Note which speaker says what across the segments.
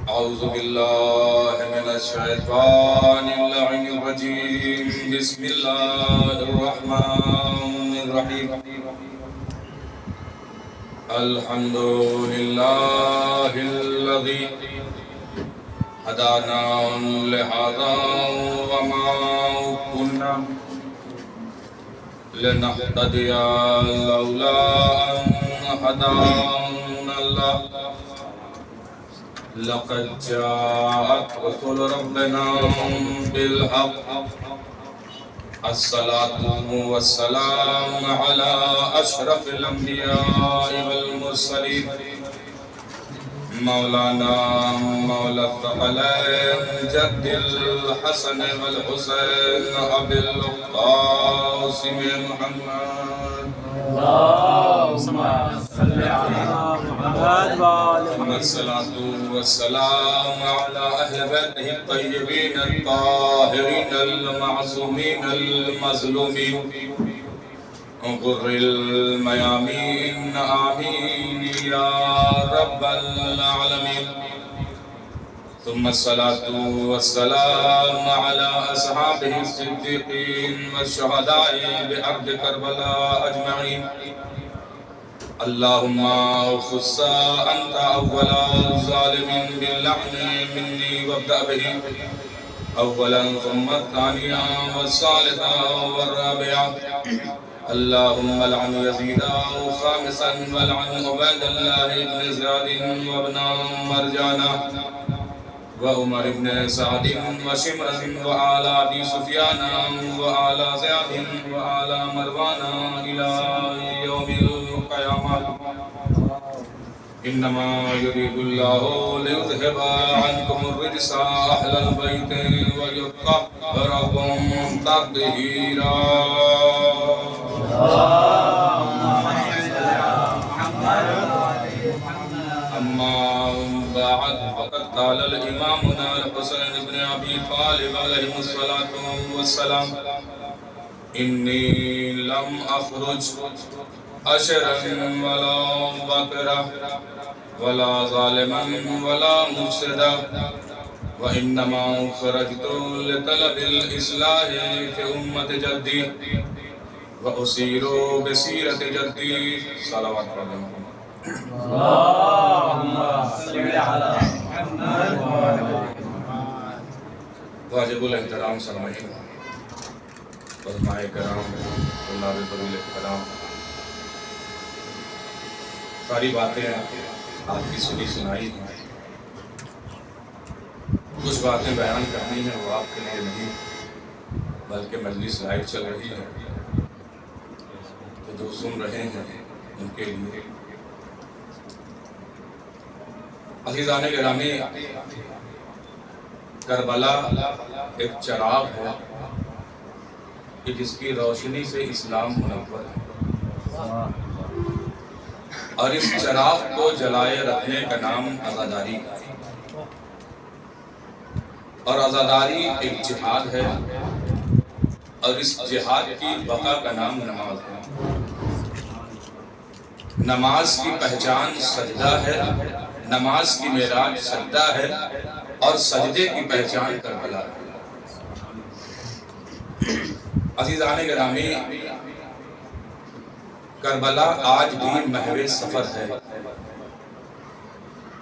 Speaker 1: أعوذ بالله من الشيطان اللعين الرجيم بسم الله الرحمن الرحيم الحمد لله الذي هدانا لهذا وما كنا لنهتدي لولا أن هدانا الله لقد جاءت رسل ربنا بالحق الصلاة والسلام على أشرف الأنبياء والمرسلين مولانا مولى الثقلين جد الحسن والحسين أبي القاسم محمد
Speaker 2: اللهم صل على محمد وآل
Speaker 1: ثم الصلاة والسلام على أهل بيته الطيبين الطاهرين المعصومين المظلومين غر الميامين آمين يا رب العالمين ثم الصلاة والسلام على أصحابه الصديقين والشهداء بأرض كربلاء أجمعين اللهم خص أنت أول ظالم باللعن مني وابدأ به أولا ثم الثانية والثالثة والرابعة اللهم لعن يزيد خامسا ولعن عبيد الله بن زياد وابن مرجانا وعمر بن سعد وشمر وآل أبي سفيان وآل زياد وآل مروان إلى يوم القيامة إنما يريد الله ليذهب عنكم الرجس أهل البيت ويطهركم تطهيرا أما بعد فقد قال الإمامنا الحسين بن أبي طالب عليه الصلاة والسلام إني لم أخرج أشرا ولا بكرا ولا ظالما ولا مفسدا وإنما خرجت لطلب الإصلاح في أمة جدي وأسير بسيرة جدي صلوات الله
Speaker 2: اللهم صل على محمد وآل محمد.
Speaker 1: واجب الاحترام سامعین علماء کرام طلاب طویل احترام ساری باتیں آپ کی سنی سنائی ہیں کچھ باتیں بیان کرنی ہیں وہ آپ کے لیے نہیں بلکہ مجلس لائیو چل رہی ہے تو جو سن رہے ہیں ان کے لیے عزیزان گرامی کربلا ایک چراغ ہے کہ جس کی روشنی سے اسلام منور ہے اور اس چراغ کو جلائے رکھنے کا نام عزاداری ہے اور عزاداری ایک جہاد ہے اور اس جہاد کی بقا کا نام نماز ہے نماز کی پہچان سجدہ ہے نماز کی معراج سجدہ ہے اور سجدے کی پہچان کربلا ہے عزیزان گرامی کربلا آج بھی محو سفر ہے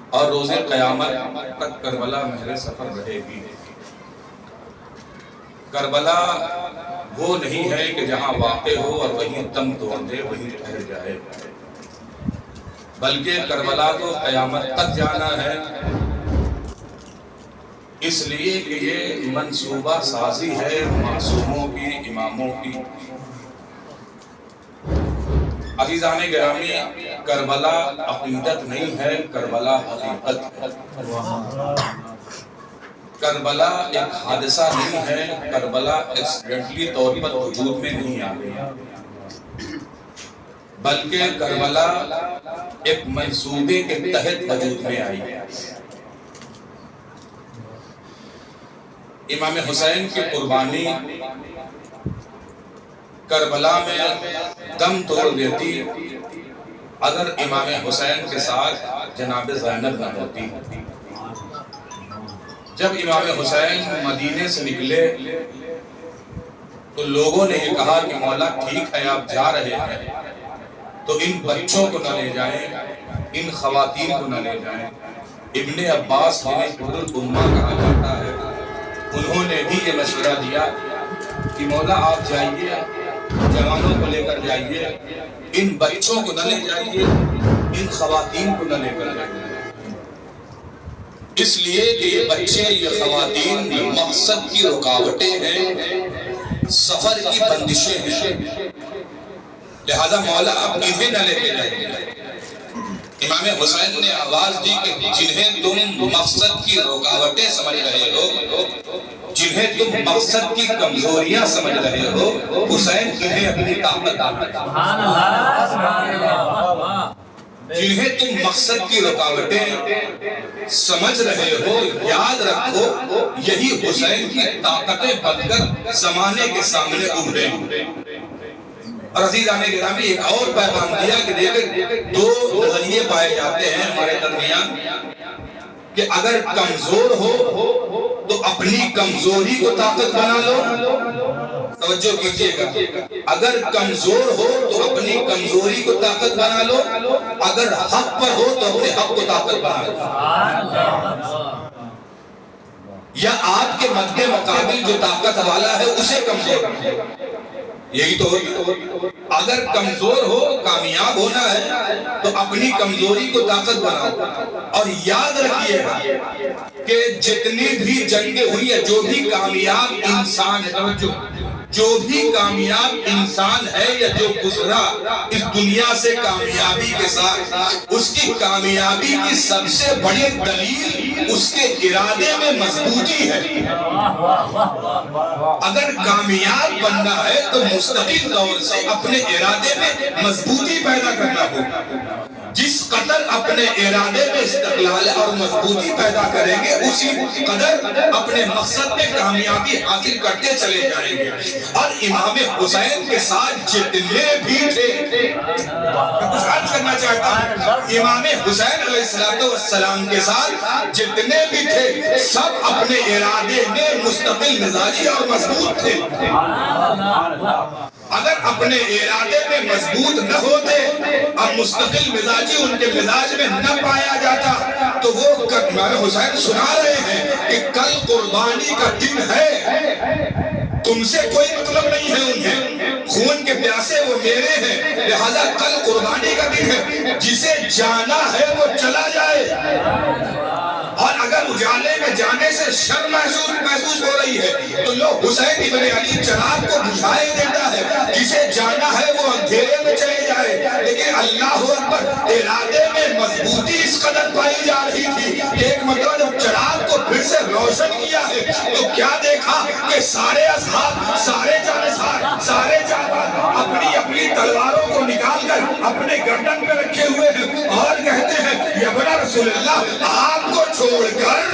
Speaker 1: اور روز قیامت تک کربلا محو سفر رہے گی کربلا وہ نہیں ہے کہ جہاں واقع ہو اور وہیں دم توڑ دے وہیں ٹھہر جائے بلکہ کربلا کو قیامت تک جانا ہے اس لیے کہ یہ منصوبہ سازی ہے معصوموں کی اماموں کی عزیزان گرامی کربلا عقیدت نہیں ہے کربلا حقیقت ہے کربلا ایک حادثہ نہیں ہے کربلا ایکسیڈنٹلی طور پر وجود میں نہیں آ گیا بلکہ کربلا ایک منصوبے کے تحت وجود میں آئی امام حسین کی قربانی کربلا میں دم توڑ دیتی اگر امام حسین کے ساتھ جناب زینب نہ ہوتی جب امام حسین مدینے سے نکلے تو لوگوں نے یہ کہا کہ مولا ٹھیک ہے آپ جا رہے ہیں تو ان بچوں کو نہ لے جائیں، ان خواتین کو نہ لے جائیں۔ ابن عباس جنہیں حبر الامہ کہا جاتا ہے، انہوں نے بھی یہ مشورہ دیا کہ مولا آپ جائیے، جوانوں کو لے کر جائیے، ان بچوں کو نہ لے جائیے، ان خواتین کو نہ لے کر جائیے، اس لیے کہ یہ بچے، یہ خواتین مقصد کی رکاوٹیں ہیں، سفر کی بندشیں ہیں، لہذا مولا آپ انہیں نہ لے کے جائیے۔ امام حسین نے آواز دی کہ جنہیں تم مقصد کی رکاوٹیں سمجھ رہے ہو، جنہیں تم مقصد کی کمزوریاں سمجھ رہے ہو، حسین انہیں اپنی طاقت
Speaker 2: سبحان اللہ، سبحان اللہ۔
Speaker 1: جنہیں تم مقصد کی رکاوٹیں سمجھ رہے ہو، یاد رکھو یہی حسین کی طاقتیں بن کر زمانے کے سامنے ابھرے۔ اور عزیزان گرامی ایک اور پیغام دیا کہ دیکھیں دو نظریے پائے جاتے ہیں ہمارے درمیان کہ اگر کمزور ہو تو اپنی کمزوری کو طاقت بنا لو، توجہ کیجئے گا، اگر کمزور ہو تو اپنی کمزوری کو طاقت بنا لو، اگر حق پر ہو تو اپنے حق کو طاقت بنا لو، یا آپ کے مد مقابل جو طاقت والا ہے اسے کمزور کرو، یہی تو اگر کمزور ہو کامیاب ہونا ہے تو اپنی کمزوری کو طاقت بناؤ۔ اور یاد رکھیے گا کہ جتنی بھی جنگیں ہوئی ہے، جو بھی کامیاب انسان ہے، توجہ، جو بھی کامیاب انسان ہے یا جو گزرا اس دنیا سے کامیابی کے ساتھ، اس کی کامیابی کی سب سے بڑی دلیل اس کے ارادے میں مضبوطی ہے۔ اگر کامیاب بننا ہے تو مستقل طور سے اپنے ارادے میں مضبوطی پیدا کرنا ہوگا۔ جس قدر اپنے ارادے میں استقلال اور مضبوطی پیدا کریں گے، اسی قدر اپنے مقصد میں کامیابی حاصل کرتے چلے جائیں گے۔ اور امام حسین کے ساتھ جتنے بھی تھے، میں کچھ عرض کرنا چاہتا ہوں، امام حسین علیہ السلام کے ساتھ جتنے بھی تھے سب اپنے ارادے میں مستقل مزاجی اور مضبوط تھے۔ اگر اپنے ارادے میں مضبوط نہ ہوتے اور مستقل مزاجی ان کے مزاج میں نہ پایا جاتا تو وہ امام حسین سنا رہے ہیں کہ کل قربانی کا دن ہے، تم سے کوئی مطلب نہیں ہے، انہیں خون کے پیاسے وہ میرے ہیں، لہذا کل قربانی کا دن ہے، جسے جانا ہے وہ چلا جائے۔ اور اگر اجالے میں جانے سے شرم محسوس ہو رہی ہے تو لو حسین ابن علی چراغ کو بجھائے دیتا ہے، جسے جانا ہے وہ اندھیرے میں چلے جائے۔ لیکن اللہ اکبر، ارادے میں مضبوطی اس قدر پائی جا رہی تھی کہ ایک مرتبہ جب چراغ کو پھر سے روشن کیا ہے تو کیا دیکھا کہ سارے اصحاب، سارے جانشار، سارے جانباز اپنی اپنی تلواروں کو نکال کر اپنے گردن پہ رکھے ہوئے ہیں اور کہتے ہیں یا بنا رسول اللہ، آپ کو چھوڑ کر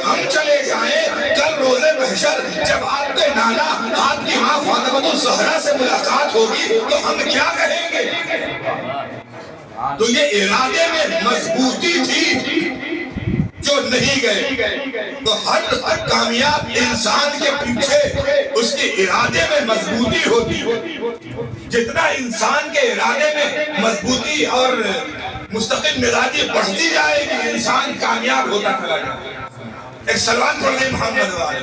Speaker 1: ہم چلے جائیں، کل روزے محشر جب آپ کے نانا، آپ کی ماں فاطمہ الزہرا سے ملاقات ہوگی تو ہم کیا کہیں گے؟ تو یہ ارادے میں مضبوطی تھی جو نہیں گئے۔ تو ہر کامیاب انسان کے پیچھے اس کے ارادے میں مضبوطی ہوتی ہے۔ جتنا انسان کے ارادے میں مضبوطی اور مستقل مزاجی بڑھتی جائے گی، انسان کامیاب ہوتا چلا جائے گا۔ ایک سلوات پڑھ لیں محمد والے۔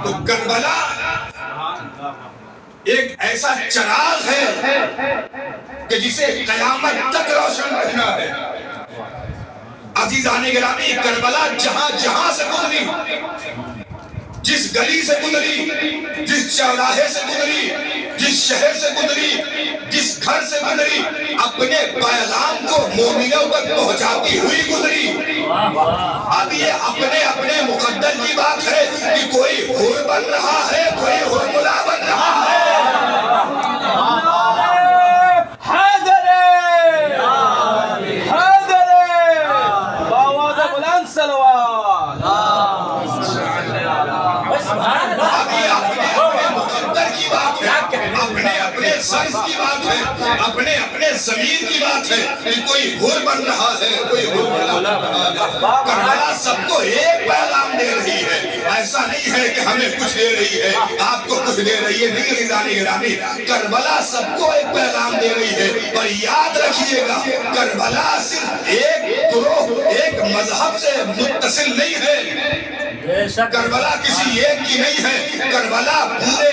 Speaker 1: تو کربلا ایک ایسا چراغ ہے کہ جسے قیامت تک روشن رہنا ہے۔ عزیزان گرامی، کربلا جہاں جہاں سے گزری، جس گلی سے گزری، جس چوراہے سے گزری، جس شہر سے گزری، جس گھر سے گزری، اپنے پیغام کو مومنوں تک پہنچاتی ہوئی گزری۔ اب یہ اپنے اپنے مقدر کی بات ہے کہ کوئی حور بن رہا ہے، کوئی حرملا بن رہا ہے۔ اپنے اپنے مقدر کی بات ہے، اپنے اپنے سائز کی بات ہے، اپنے اپنے ضمیر کی بات ہے کہ کوئی حر بن رہا ہے، کوئی حر بن رہا ہے۔ کربلا سب کو ایک پیغام دے رہی ہے، ایسا نہیں ہے کہ ہمیں کچھ دے رہی ہے آپ کو کچھ دے رہی ہے، نہیں رضوان گرامی، کربلا سب کو ایک پیغام دے رہی ہے۔ اور یاد رکھیے گا کربلا صرف ایک گروہ ایک مذہب سے متصل نہیں ہے، کربلا کسی ایک کی نہیں ہے، کربلا پورے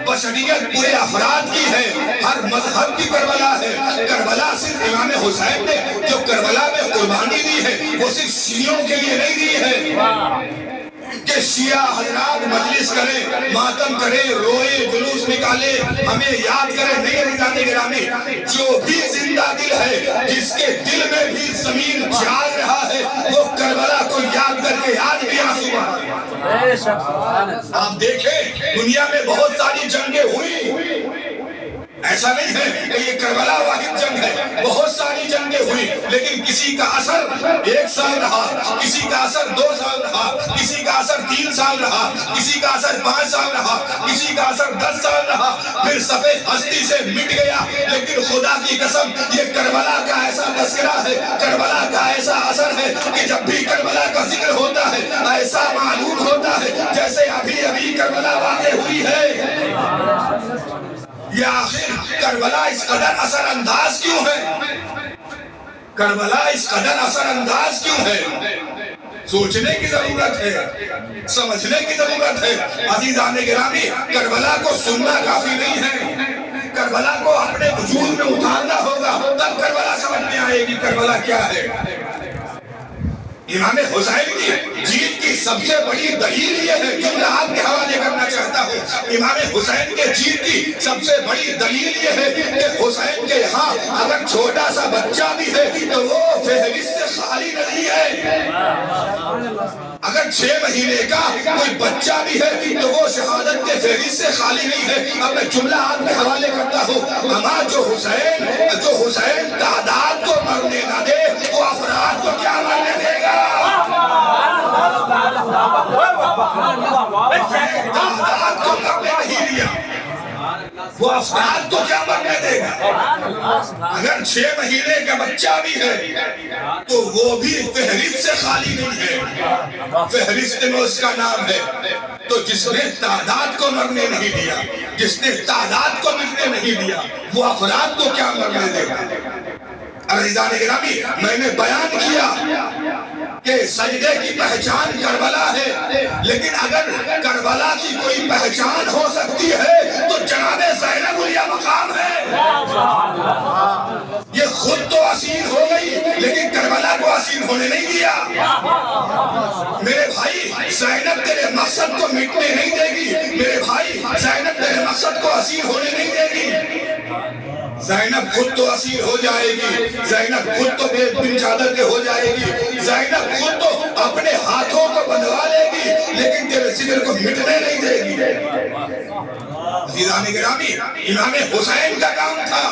Speaker 1: بشریت پورے افراد کی ہے، ہر مذہب کی کربلا ہے۔ کربلا صرف امام حسین نے جو کربلا میں قربانی دی ہے وہ صرف شیعوں کے لیے نہیں دی ہے کہ شیعہ حضرات مجلس کریں، ماتم کریں، روئے، جلوس نکالے، ہمیں یاد کریں، نہیں رضوان گرامی، جو بھی زندہ دل ہے، جس کے دل میں بھی زمین جاگ رہا ہے، وہ کربلا کو یاد کر کے آج بھی آنسو بہا۔ آپ دیکھیں دنیا میں بہت ساری جنگیں ہوئی، ایسا نہیں ہے کہ یہ کربلا واحد جنگ ہے، بہت ساری جنگیں ہوئی، لیکن کسی کا اثر 1 سال رہا، کسی کا اثر 2 سال رہا، کسی کا اثر 3 سال رہا، کسی کا اثر 5 سال رہا، کسی کا اثر 10 سال رہا، پھر صفحے ہستی سے مٹ گیا۔ لیکن خدا کی قسم یہ کربلا کا ایسا تذکرہ ہے، کربلا کا ایسا اثر ہے کہ جب بھی کربلا کا ذکر ہوتا ہے ایسا معلوم ہوتا ہے جیسے ابھی ابھی کربلا واقع ہوئی ہے۔ یہ آخر کربلا اس قدر اثر انداز کیوں ہے؟ کربلا اس قدر اثر انداز کیوں ہے؟ سوچنے کی ضرورت ہے، سمجھنے کی ضرورت ہے۔ عزیزان گرامی، کربلا کو سننا کافی نہیں ہے، کربلا کو اپنے وجود میں اتارنا ہوگا، تب کربلا سمجھ میں آئے گی کربلا کیا ہے۔ امام حسین کی جیت کی سب سے بڑی دلیل یہ ہے، جو میں آپ کے حوالے کرنا چاہتا ہوں، امام حسین کے جیت کی سب سے بڑی دلیل یہ ہے کہ حسین کے ہاں اگر چھوٹا سا بچہ بھی ہے تو وہ فہرست سے خالی نہیں ہے۔ اگر 6 مہینے کا کوئی بچہ بھی ہے تو وہ شہادت کے فہرست سے خالی نہیں ہے۔ اب میں جملہ آپ کے حوالے کرتا ہوں، اما جو حسین تعداد کو مرنے نہ دے وہ افراد کو کیا مرنے دے گا؟ تعداد کو مرنے نہیں دیا، وہ افراد کو کیا مرنے دے گا؟ اگر 6 مہینے کا بچہ بھی ہے تو وہ بھی فہرست سے خالی نہیں ہے، فہرست میں اس کا نام ہے۔ تو جس نے تعداد کو مرنے نہیں دیا، جس نے تعداد کو مٹنے نہیں دیا، وہ افراد کو کیا مرنے دے گا؟ عزیزان گرامی، میں نے بیان کیا کہ سجدے کی پہچان کربلا ہے، لیکن اگر کربلا کی کوئی پہچان ہو سکتی ہے تو جناب زینب علیہ مقام ہے۔ یہ خود تو اسیر ہو گئی لیکن کربلا کو اسیر ہونے نہیں دیا۔ میرے بھائی، زینب تیرے مقصد کو مٹنے نہیں دے گی، میرے بھائی زینب تیرے مقصد کو اسیر ہونے نہیں دے گی۔ زینب خود تو اسیر ہو جائے گی، زینب خود تو بے بن چادر کے ہو جائے گی، زینب خود تو اپنے ہاتھوں کو بندھوا لے گی، لیکن تیرے ذکر کو مٹنے نہیں دے گی۔ عزیزان گرامی، امام حسین کا کام تھا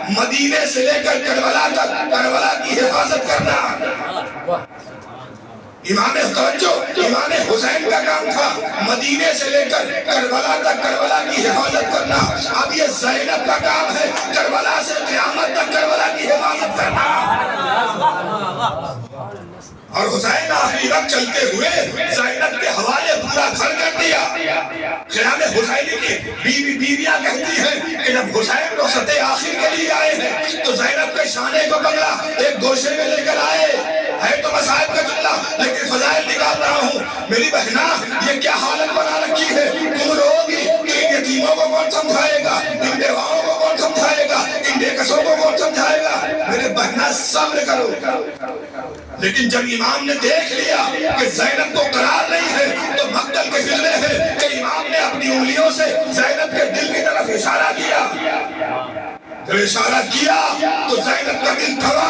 Speaker 1: مدینے سے لے کر کربلا تک کربلا کی حفاظت کرنا۔ امام حسین کا کام تھا مدینے سے لے کر کربلا تک کربلا کی حفاظت کرنا۔ اب یہ زینب کا کام ہے کربلا سے قیامت تک کربلا کی حفاظت کرنا۔ اور حسین آخری وقت چلتے ہوئے زینب کے حوالے پورا گھر کر دیا۔ خیام حسینی کی بیویاں کہتی ہیں کہ جب حسین رخصت آخر کے لیے آئے ہیں تو زینب کے شانے کو پکڑا، ایک گوشے میں لے کر آئے، ہے تو مصائب کا جملہ لیکن فضائل نکال رہا ہوں۔ میری بہنا، یہ کیا حالت بنا رکھی ہے؟ تم روگی کہ ان یتیموں کو کون سمجھائے گا، ان بیواؤں کو کون سمجھائے گا، ان بے کسوں کو کون سمجھائے گا؟ میرے بہنا صبر کرو۔ لیکن جب امام نے دیکھ لیا کہ زینب کو قرار نہیں ہے تو مقتل کے ذلے ہے کہ امام نے اپنی انگلیوں سے زینب کے دل کی طرف اشارہ کیا۔ جب اشارہ کیا تو زینب کا دل تھما،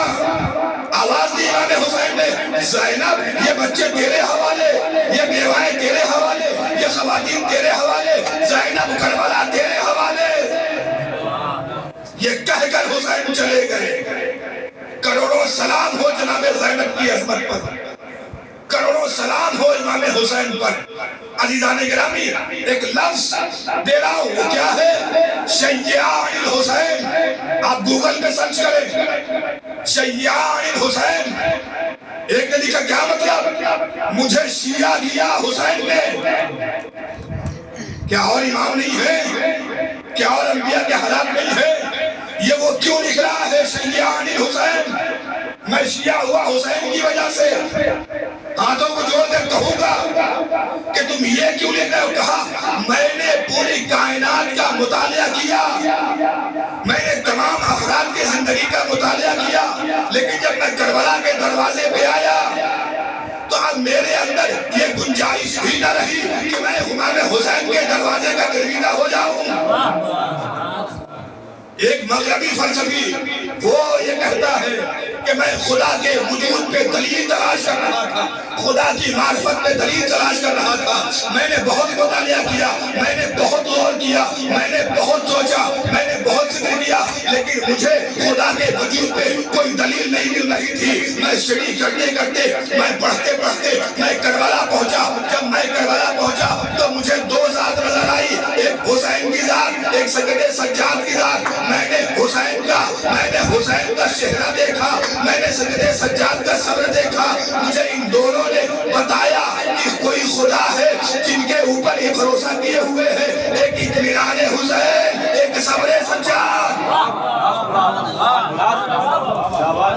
Speaker 1: آواز دی امام حسین نے، زینب یہ بچے تیرے حوالے، یہ بیوائیں تیرے حوالے، یہ خواتین تیرے حوالے، زینب کربلا تیرے حوالے۔ یہ کہہ کر حسین چلے گئے۔ کروڑوں سلام ہو جناب زینب کی عظمت پر۔ کروڑوں سلام ہو امام حسین پر۔ عزیزان گرامی ایک لفظ دے رہا ہوں، وہ کیا ہے؟ شیعان الحسین۔ آپ گوگل پہ سرچ کریں شیعان الحسین، ایک نے لکھا کیا مطلب؟ مجھے شیعہ کیا حسین نے۔ کیا اور امام نہیں ہے؟ کیا اور انبیاء کے حالات نہیں ہے؟ یہ وہ کیوں لکھ رہا ہے شیعان الحسین؟ میں شیعہ ہوا حسین کی وجہ سے۔ ہاتھوں کو جوڑ کر کہوں گا کہ تم یہ کیوں لکھ رہے ہو؟ کہا میں نے پوری کائنات کا مطالعہ کیا، میں نے تمام افراد کی زندگی کا مطالعہ کیا، لیکن جب میں کربلا کے دروازے پہ آیا تو اب میرے اندر یہ گنجائش ہی نہ رہی کہ میں امام حسین کے دروازے کا گرویدہ ہو جاؤں۔ ایک مغربی فلسفی وہ یہ کہتا ہے کہ میں خدا کے وجود پہ دلیل تلاش کر رہا تھا، خدا کی معرفت پہ دلیل تلاش کر رہا تھا۔ میں نے بہت مطالعہ کیا، میں نے بہت غور کیا، میں نے بہت سوچا، میں نے بہت فکر کیا، لیکن مجھے خدا کے وجود پہ کوئی دلیل نہیں مل رہی تھی۔ میں اسٹڈی کرتے کرتے، میں پڑھتے پڑھتے میں کربلا پہنچا۔ جب میں کربلا پہنچا تو مجھے دو ذات نظر آئی، ایک حسین کی ذات، ایک سجدہ سجاد کی ذات۔ میں نے حسین کا چہرہ دیکھا، میں نے سجدہ سجاد کا صبر دیکھا۔ مجھے ان دونوں نے بتایا کہ کوئی خدا ہے جن کے اوپر یہ بھروسہ کیے ہوئے ہیں، ایک اطمینان حسین، ایک صبر سجاد۔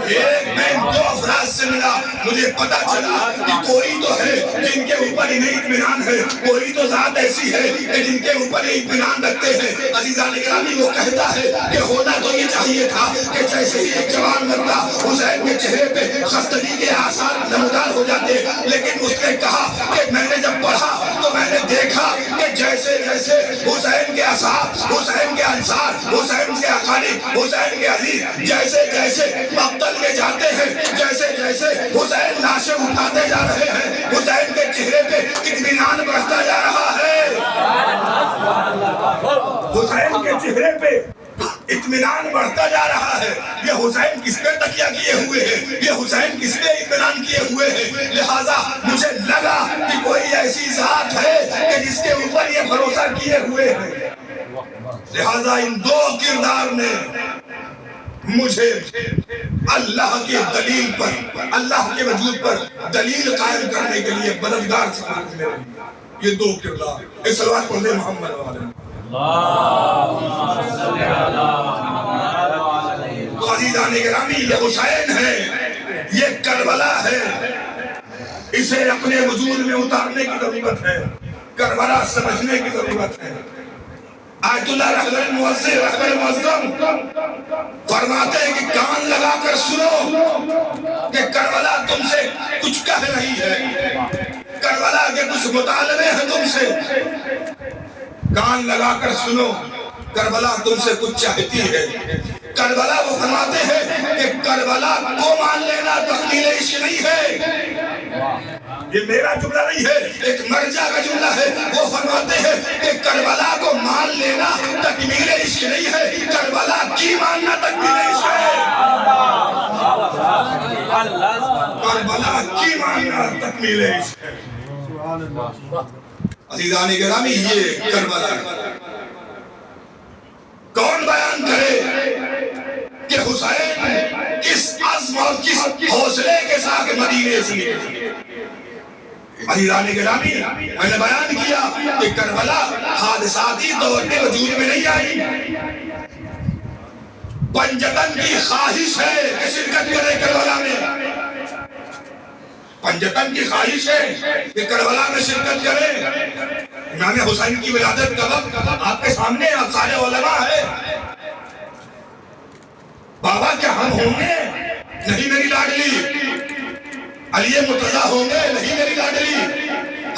Speaker 1: ایک میں ان دو افراد سے ملا، مجھے پتا چلا کہ کوئی تو ہے جن کے اوپر انہیں اطمینان ہے، کوئی تو ذات ایسی ہے کہ جن کے اوپر یہ اطمینان رکھتے ہیں۔ عزیزان گرامی وہ کہتا ہے کہ ہونا تو یہ چاہیے تھا کہ جیسے ہی ایک جوان مرتا حسین کے چہرے پہ خستگی کے آثار نمودار ہو جاتے، لیکن اس نے کہا کہ میں نے جب پڑھا تو میں نے دیکھا کہ جیسے جیسے حسین کے اصحاب، حسین کے انصار، حسین کے اقارب، حسین کے عزیز جیسے جیسے مقتل میں جاتے ہیں، جیسے جیسے حسین لاشیں اٹھاتے جا رہے ہیں، حسین کے چہرے پہ اطمینان بڑھتا جا رہا ہے۔ حسین کے چہرے پہ اطمینان بڑھتا جا رہا ہے۔ یہ حسین کس پہ تکیہ کیے ہوئے ہیں، یہ حسین کس پہ اطمینان کیے ہوئے ہیں۔ لہٰذا مجھے لگا کہ کوئی ایسی ذات ہے کہ جس کے اوپر یہ بھروسہ کیے ہوئے ہیں۔ لہٰذا ان دو کردار نے مجھے اللہ کی دلیل پر، اللہ کے وجود پر دلیل قائم کرنے کے لیے مددگار ثابت ہوئے۔ یہ دو کردار، اس صلوات پڑھ لیں محمد والے۔ تو عزیزان گرامی یہ حسین ہے، یہ کربلا ہے، اسے اپنے وجود میں اتارنے کی ضرورت ہے، کربلا سمجھنے کی ضرورت ہے۔ آیت اللہ رحمت معظم فرماتے ہیں کہ کان لگا کر سنو کہ کربلا تم سے کچھ کہہ رہی ہے، کربلا کے کچھ مطالبے ہیں تم سے۔ کان لگا کر سنو، کربلا تم سے کچھ چاہتی ہے۔ کربلا وہ فرماتے ہیں کہ کربلا کو مان لینا تکمیل عشق نہیں ہے۔ یہ میرا جملہ نہیں ہے، ایک مرجع کا جملہ ہے۔ وہ فرماتے ہیں کہ کربلا کو مان لینا تکمیل عشق نہیں ہے، کربلا کی ماننا تکمیل عشق ہے۔ کربلا کی ماننا تکمیل عشق ہے۔ عزیزان گرامی یہ کربلا ہے۔ کون بیان کرے کہ حسین کس عزم اور کس حوصلے کے ساتھ مدینے سے نکلے۔ عزیزان گرامی میں نے بیان کیا کہ کربلا حادثاتی طور پہ وجود میں نہیں آئی، پنجتن کی خواہش ہے کہ شرکت کرے کربلا میں، پنجتن کی خواہش ہے کہ کربلا میں شرکت کرے۔ امام حسین کی ولادت کا وقت آپ کے سامنے آپ سارے علماء ہیں۔ بابا کیا ہم ہوں گے؟ نہیں میری لاڈلی۔ علی مرتضیٰ ہوں گے؟ نہیں میری لاڈلی۔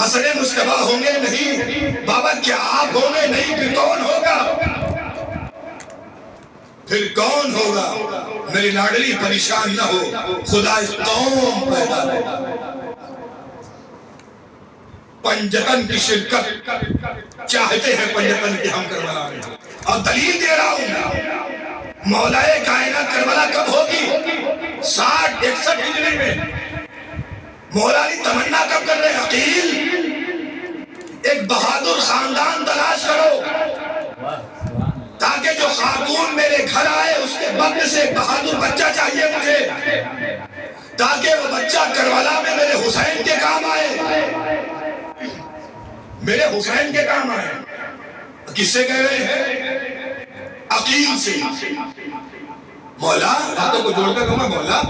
Speaker 1: حسن مصطفیٰ ہوں گے؟ نہیں۔ بابا کیا آپ ہوں گے؟ نہیں۔ پھر کون ہوگا؟ پھر کون ہوگا؟ میری لاڈلی پریشان نہ ہو، خدا اس قوم پیدا کرے۔ پنجتن کی شرکت چاہتے ہیں، پنجتن کی ہم کربلا میں، اور دلیل دے رہا ہوں۔ مولا کائنات کربلا کب ہوگی؟ 60-61 ہجری میں
Speaker 3: مولا علی تمنا کب کر رہے ہیں؟ عقیل ایک بہادر خاندان تلاش کرو تاکہ جو خاتون میرے گھر آئے اس کے بدن سے ایک بہادر بچہ چاہیے مجھے، تاکہ وہ بچہ کربلا میں میرے حسین کے کام آئے، میرے حسین کے کام آئے۔ کس سے کہہ رہے ہیں؟ عقیل سے۔ مولا
Speaker 1: ہاتھوں کو جوڑ کر کہوں مولا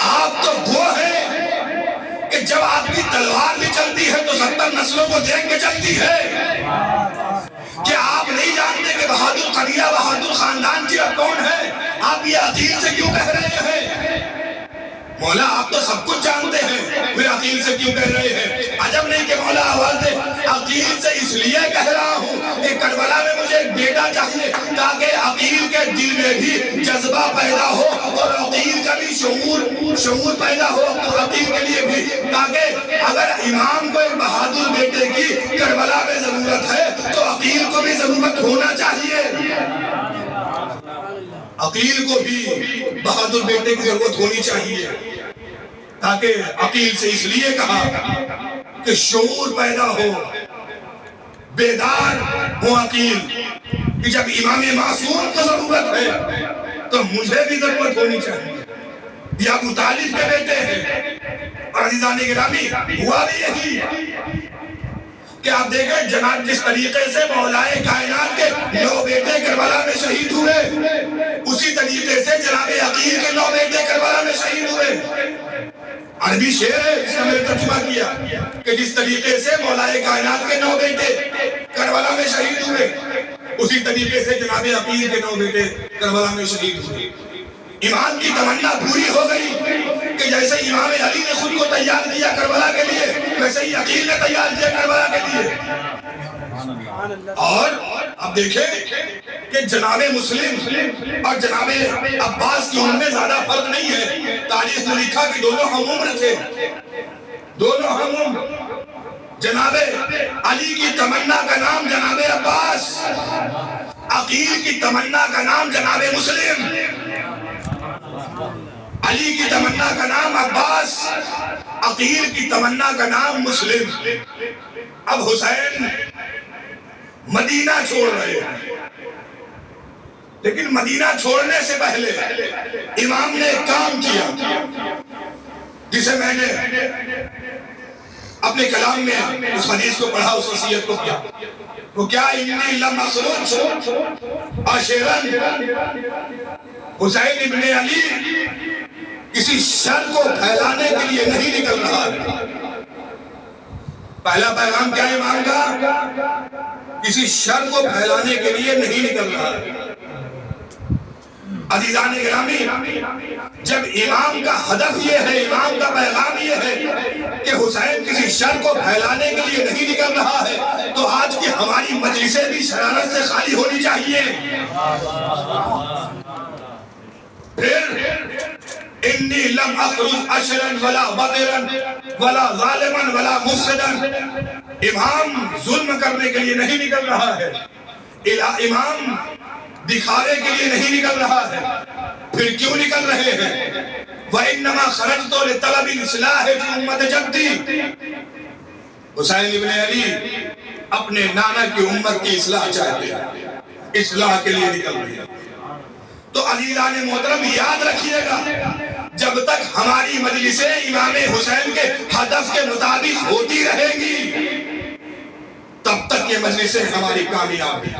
Speaker 3: آپ تو وہ ہیں کہ جب آپ کی تلوار بھی چلتی ہے تو 70 نسلوں کو دیکھ کے چلتی ہے۔ کیا آپ نہیں جانتے کہ بہادر قبیلہ بہادر خاندان کی اب کون ہے؟ آپ یہ عقیل سے کیوں کہہ رہے ہیں؟ مولا آپ تو سب کچھ جانتے ہیں، پھر عقیل سے کیوں کہہ رہے ہیں؟ عجب نہیں کہ مولا آواز دے، عقیل سے اس لیے کہہ رہا ہوں کہ کربلا میں مجھے ایک بیٹا چاہیے تاکہ عقیل کے دل میں بھی جذبہ پیدا ہو اور عقیل کا بھی شعور پیدا ہو عقیل کے لیے بھی، تاکہ اگر امام کو ایک بہادر بیٹے کی کربلا میں ضرورت ہے تو عقیل کو بھی ضرورت ہونا چاہیے، عقیل کو بھی بہادر بیٹے کی ضرورت ہونی چاہیے، تاکہ عقیل سے اس لیے کہا کہ شعور پیدا ہو، بیدار ہو عقیل کہ جب امام معصوم کو ضرورت ہے تو مجھے بھی ضرورت ہونی چاہیے۔ یہ ابو طالب کے بیٹے ہیں اور عزیزان گرامی ہوا بھی یہی کہ آپ دیکھیں جناب جس طریقے سے مولا کائنات کے 9 بیٹے کربلا میں شہید ہوئے، اسی طریقے سے جناب عقیل کے 9 بیٹے کربلا میں شہید ہوئے۔ عربی شعر ہے اس کا میں نے ترجمہ کیا کہ جس طریقے سے مولا کائنات کے 9 بیٹے کربلا میں شہید ہوئے، اسی طریقے سے جناب عقیل کے 9 بیٹے کربلا میں شہید ہوئے۔ امام کی تمنا پوری ہو گئی کہ جیسے امام علی نے خود کو تیار کیا کربلا کے لیے، ویسے ہی عقیل نے تیار کیا کربلا کے لیے۔ اور اب دیکھیں کہ جناب مسلم اور جناب عباس کی عمر میں زیادہ فرق نہیں ہے، تاریخ میں لکھا کہ دونوں ہم عمر تھے، دونوں ہم عمر۔ جناب علی کی تمنا کا نام جناب عباس، عقیل کی تمنا کا نام جناب مسلم، علی کی تمنا کا نام عباس، عقیل کی تمنا کا نام مسلم۔ اب حسین مدینہ چھوڑ رہے ہیں، لیکن مدینہ چھوڑنے سے پہلے امام نے ایک کام کیا جسے میں نے اپنے کلام میں اس حدیث کو پڑھا، اس وصیت کو کیا۔ وہ کیا؟ انی لم اخرج عاشرا، حسین ابن علی کسی شر کو پھیلانے کے لیے نہیں نکل رہا ہے۔ پہلا پیغام کیا امام کا؟ کسی شر کو پھیلانے کے لیے نہیں نکل رہا ہے۔ عزیزان گرامی، جب امام کا ہدف یہ ہے، امام کا پیغام یہ ہے کہ حسین کسی شر کو پھیلانے کے لیے نہیں نکل رہا ہے، تو آج کی ہماری مجلسیں بھی شرارت سے خالی ہونی چاہیے۔ پھر انی لم اخرج عشرا ولا بدرا ولا ظالما ولا مفسدا، امام ظلم کرنے کے لیے نہیں نکل رہا ہے، امام دکھاوے کے لیے نہیں نکل رہا ہے۔ پھر کیوں نکل رہے ہیں؟ وَإِنَّمَا خَرَجْتُ لِطَلَبِ الْإِصْلَاحِ فِي أُمَّةِ جَدِّي، حسین ابن علی اپنے نانا کی امت کی اصلاح چاہتے ہیں، اصلاح کے لیے نکل رہے ہیں۔ تو عزیزان محترم یاد رکھیے گا، جب تک ہماری مجلسیں امام حسین کے ہدف کے مطابق ہوتی رہے گی تب تک یہ مجلسیں ہماری کامیاب ہیں۔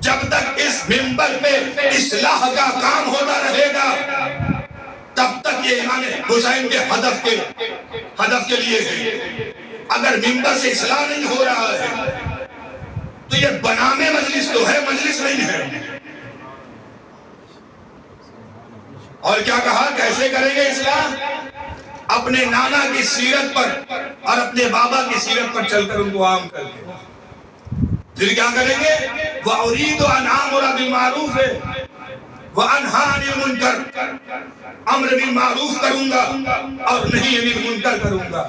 Speaker 3: جب تک اس منبر پہ اصلاح کا کام ہوتا رہے گا تب تک یہ امام حسین کے ہدف کے لیے ہے۔ اگر منبر سے اصلاح نہیں ہو رہا ہے تو یہ بنامے مجلس تو ہے، مجلس نہیں ہے۔ اور کیا کہا؟ کیسے کریں گے اصلاح؟ اپنے نانا کی سیرت پر اور اپنے بابا کی سیرت پر چل کر ان کو عام کر کے۔ پھر کیا کریں گے؟ وَأُرِيدُ أَنْ آمُرَ بِالْمَعْرُوفِ وَأَنْهَى عَنِ الْمُنْكَرِ، امر بالمعروف کروں گا اور نہیں عن المنکر کروں گا۔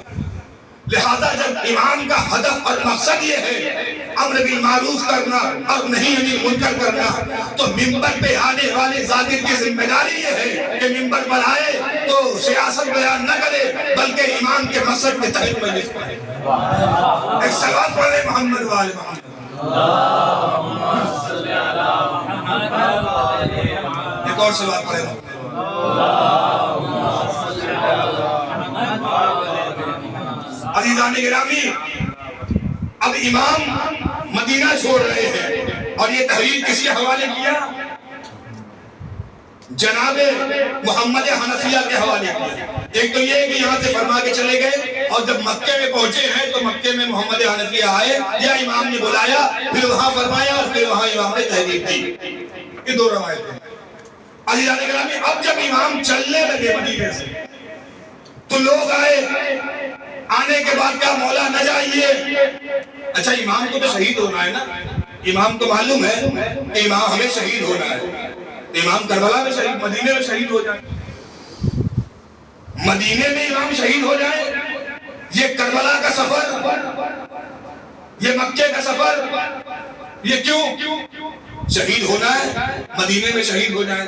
Speaker 3: لہذا جب امام کا ہدف اور مقصد یہ ہے امر بالمعروف کرنا اور نہیں عن المنکر کرنا، تو منبر پہ آنے والے ذاکر کی ذمہ داری یہ ہے کہ منبر پر آئے تو سیاست بیان نہ کرے بلکہ ایمان کے مقصد کے تحت مجلس پڑھے. ایک صلوات پڑھے محمد وآل محمد. ایک اور صلوات پڑھے. عزیزان گرامی، اب امام مدینہ چھوڑ رہے ہیں اور یہ تحریر کس کے حوالے کیا؟ جناب محمد حنفیہ کے حوالے کیا. ایک تو یہ کہ یہاں سے فرما کے چلے گئے اور جب مکے میں پہنچے ہیں تو مکے میں محمد حنفیہ آئے یا امام نے بلایا، پھر وہاں فرمایا اور پھر وہاں امام نے تحریر دی. یہ دو روایتیں. عزیزان گرامی، اب جب امام چلنے لگے مدینے سے تو لوگ آئے. آنے کے بعد کہا مولا نہ جائیے. اچھا امام کو تو شہید ہونا ہے نا، امام کو معلوم ہے کہ امام ہمیں شہید ہونا ہے. امام کربلا میں شہید، مدینے میں شہید ہو جائے، مدینے میں امام شہید ہو جائے. یہ کربلا کا سفر، یہ مکے کا سفر، یہ کیوں شہید ہونا ہے، مدینے میں شہید ہو جائے.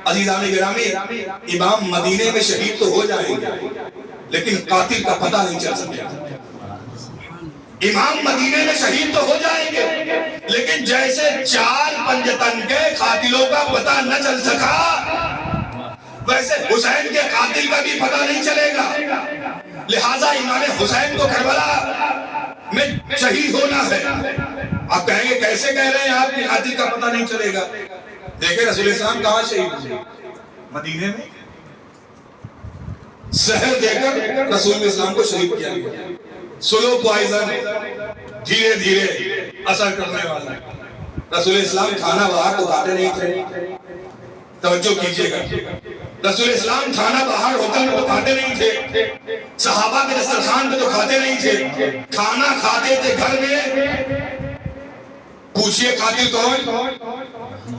Speaker 3: عزیزان گرامی، امام مدینے میں شہید تو ہو جائیں گے لیکن قاتل کا پتہ نہیں چل سکے. امام مدینے میں شہید تو ہو جائیں گے لیکن جیسے 4 پنجتن کے قاتلوں کا پتہ نہ چل سکا ویسے حسین کے قاتل کا بھی پتہ نہیں چلے گا. لہٰذا امام حسین کو کربلا میں شہید ہونا ہے. آپ کہیں گے کیسے کہہ رہے ہیں آپ کہ قاتل کا پتہ نہیں چلے گا؟ دیکھیں رسول اسلام کہاں شہید ہوئے؟ مدینے میں. زہر دے کر رسول اسلام کو شہید کیا گیا. سلو پوائزن دھیرے دھیرے اثر کرنے والا. رسول اسلام کھانا باہر تو کھاتے نہیں تھے، توجہ کیجئے گا. رسول اسلام کھانا باہر ہوٹل میں تو کھاتے نہیں تھے، صحابہ کے دسترخوان پہ تو کھاتے نہیں تھے. کھانا کھاتے تھے گھر میں. پوچھئے قاتل کون؟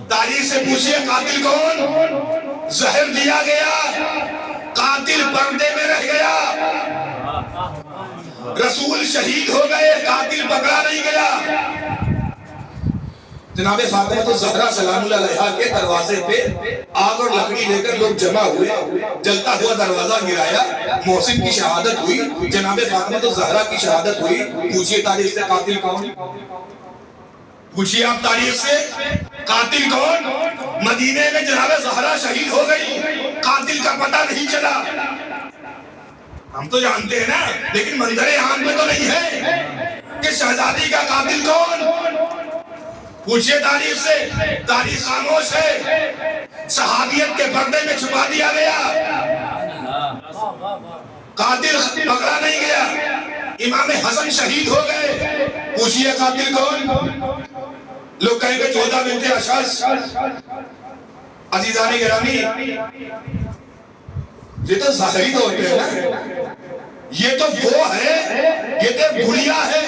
Speaker 3: تاریخ سے پوچھئے قاتل کون؟ زہر دیا گیا، قاتل پردے میں رہ گیا. رسول شہید ہو گئے، قاتل پکڑا نہیں گیا. جناب فاطمہ الزہرا سلام اللہ علیہا کے دروازے پہ آگ اور لکڑی لے کر لوگ جمع ہوئے، جلتا ہوا دروازہ گرایا. محسن کی شہادت ہوئی، جناب فاطمہ الزہرا کی شہادت ہوئی. پوچھئے تاریخ سے قاتل کون؟ پوچھئے آپ تاریخ سے قاتل کون؟ مدینے میں جناب زہرا شہید ہو گئی، قاتل کا پتہ نہیں چلا. ہم تو جانتے ہیں نا لیکن منظر عام میں تو نہیں ہے کہ شہزادی کا قاتل کون. پوچھئے تاریخ سے، تاریخ خاموش ہے. صحابیت کے پردے میں چھپا دیا گیا، قاتل پکڑا نہیں گیا. امام حسن شہید ہو گئے. پوچھئے قاتل کون؟ لوگ کہیں گے 14 بنت اشعث. عزیزان گرامی، یہ تو ظاہری طور پہ ہے نا، یہ تو وہ ہے، یہ تو گڑیا ہے،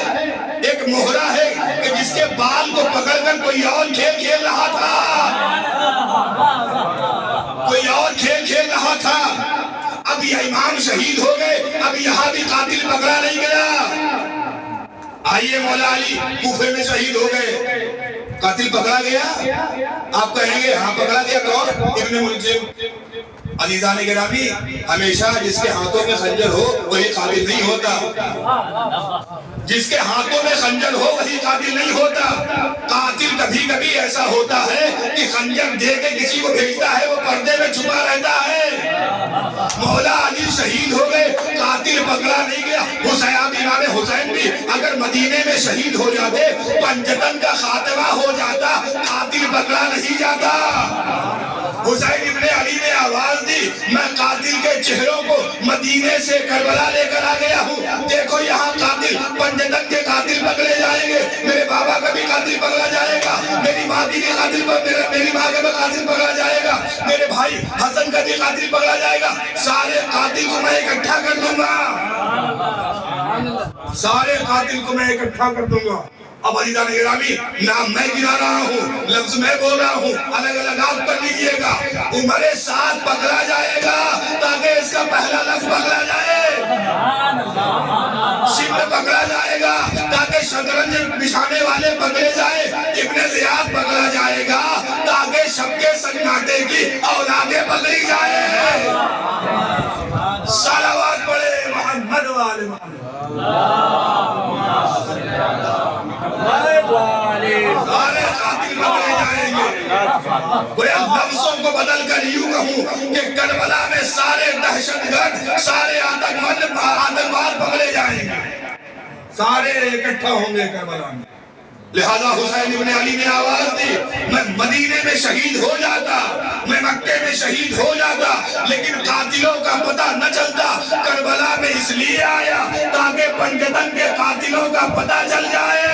Speaker 3: ایک مہرہ ہے کہ جس کے بال کو پکڑ کر کوئی اور کھیل کھیل رہا تھا، کوئی اور کھیل کھیل رہا تھا. اب یہ امام شہید ہو گئے، اب یہاں بھی قاتل پکڑا نہیں گیا. آئیے مولا علی کوفے میں شہید ہو گئے، قاتل پکڑا گیا؟ آپ کہیں گے ہاں پکڑا گیا. کون؟ ابن ملجم. عزیزان گرامی، ہمیشہ جس کے ہاتھوں میں خنجر ہو وہی قاتل نہیں ہوتا. جس کے ہاتھوں میں خنجر ہو وہی قاتل نہیں ہوتا. قاتل کبھی کبھی ایسا ہوتا ہے کہ خنجر دے کے کسی کو بھیجتا ہے، وہ پردے میں چھپا رہتا ہے. مولا علی شہید ہو گئے، قاتل پکڑا نہیں گیا. حسین امام حسین بھی اگر مدینے میں شہید ہو جاتے، پنجتن کا خاتمہ ہو جاتا، قاتل پکڑا نہیں جاتا. حسین ابن علی نے آواز دی، میں قاتل کے چہروں کو مدینے سے کربلا لے کر آ گیا ہوں. دیکھو یہاں قاتل، پنجتن کے قاتل پکڑے جائیں گے. میرے بابا کا بھی قاتل پکڑا جائے گا، میری ماں کی بھی قاتل میری ماں کا بھی قاتل پکڑا جائے گا، میرے بھائی حسن کا بھی قاتل پکڑا جائے گا. سارے قاتل کو میں اکٹھا کر دوں گا، سارے قاتل کو میں اکٹھا کر دوں گا. اب عزیزان گرامی، نام میں گنا رہا ہوں، لفظ میں بول رہا ہوں، الگ الگ آپ کر لیجئے گا. عمر سعد پکڑا جائے گا تاکہ اس کا پہلا لفظ پکڑا جائے. شمر پکڑا جائے گا تاکہ شطرنج بچھانے والے پکڑے جائے. ابن زیاد پکڑا جائے گا تاکہ شب کے سناٹے کی اولادیں پکڑی جائے. سارے قاتل پکڑے جائیں گے. گویا لفظوں کو بدل کر یوں کہوں کہ کربلا میں سارے دہشت گرد، سارے آتنکواد پکڑے جائیں گے، سارے اکٹھا ہوں گے کربلا میں. لہذا حسین ابن علی نے آواز دی، میں مدینے میں شہید ہو جاتا، میں مکے میں شہید ہو جاتا، لیکن قاتلوں کا پتہ نہ چلتا. کربلا میں اس لیے آیا تاکہ پنجتن کے قاتلوں کا پتہ چل جائے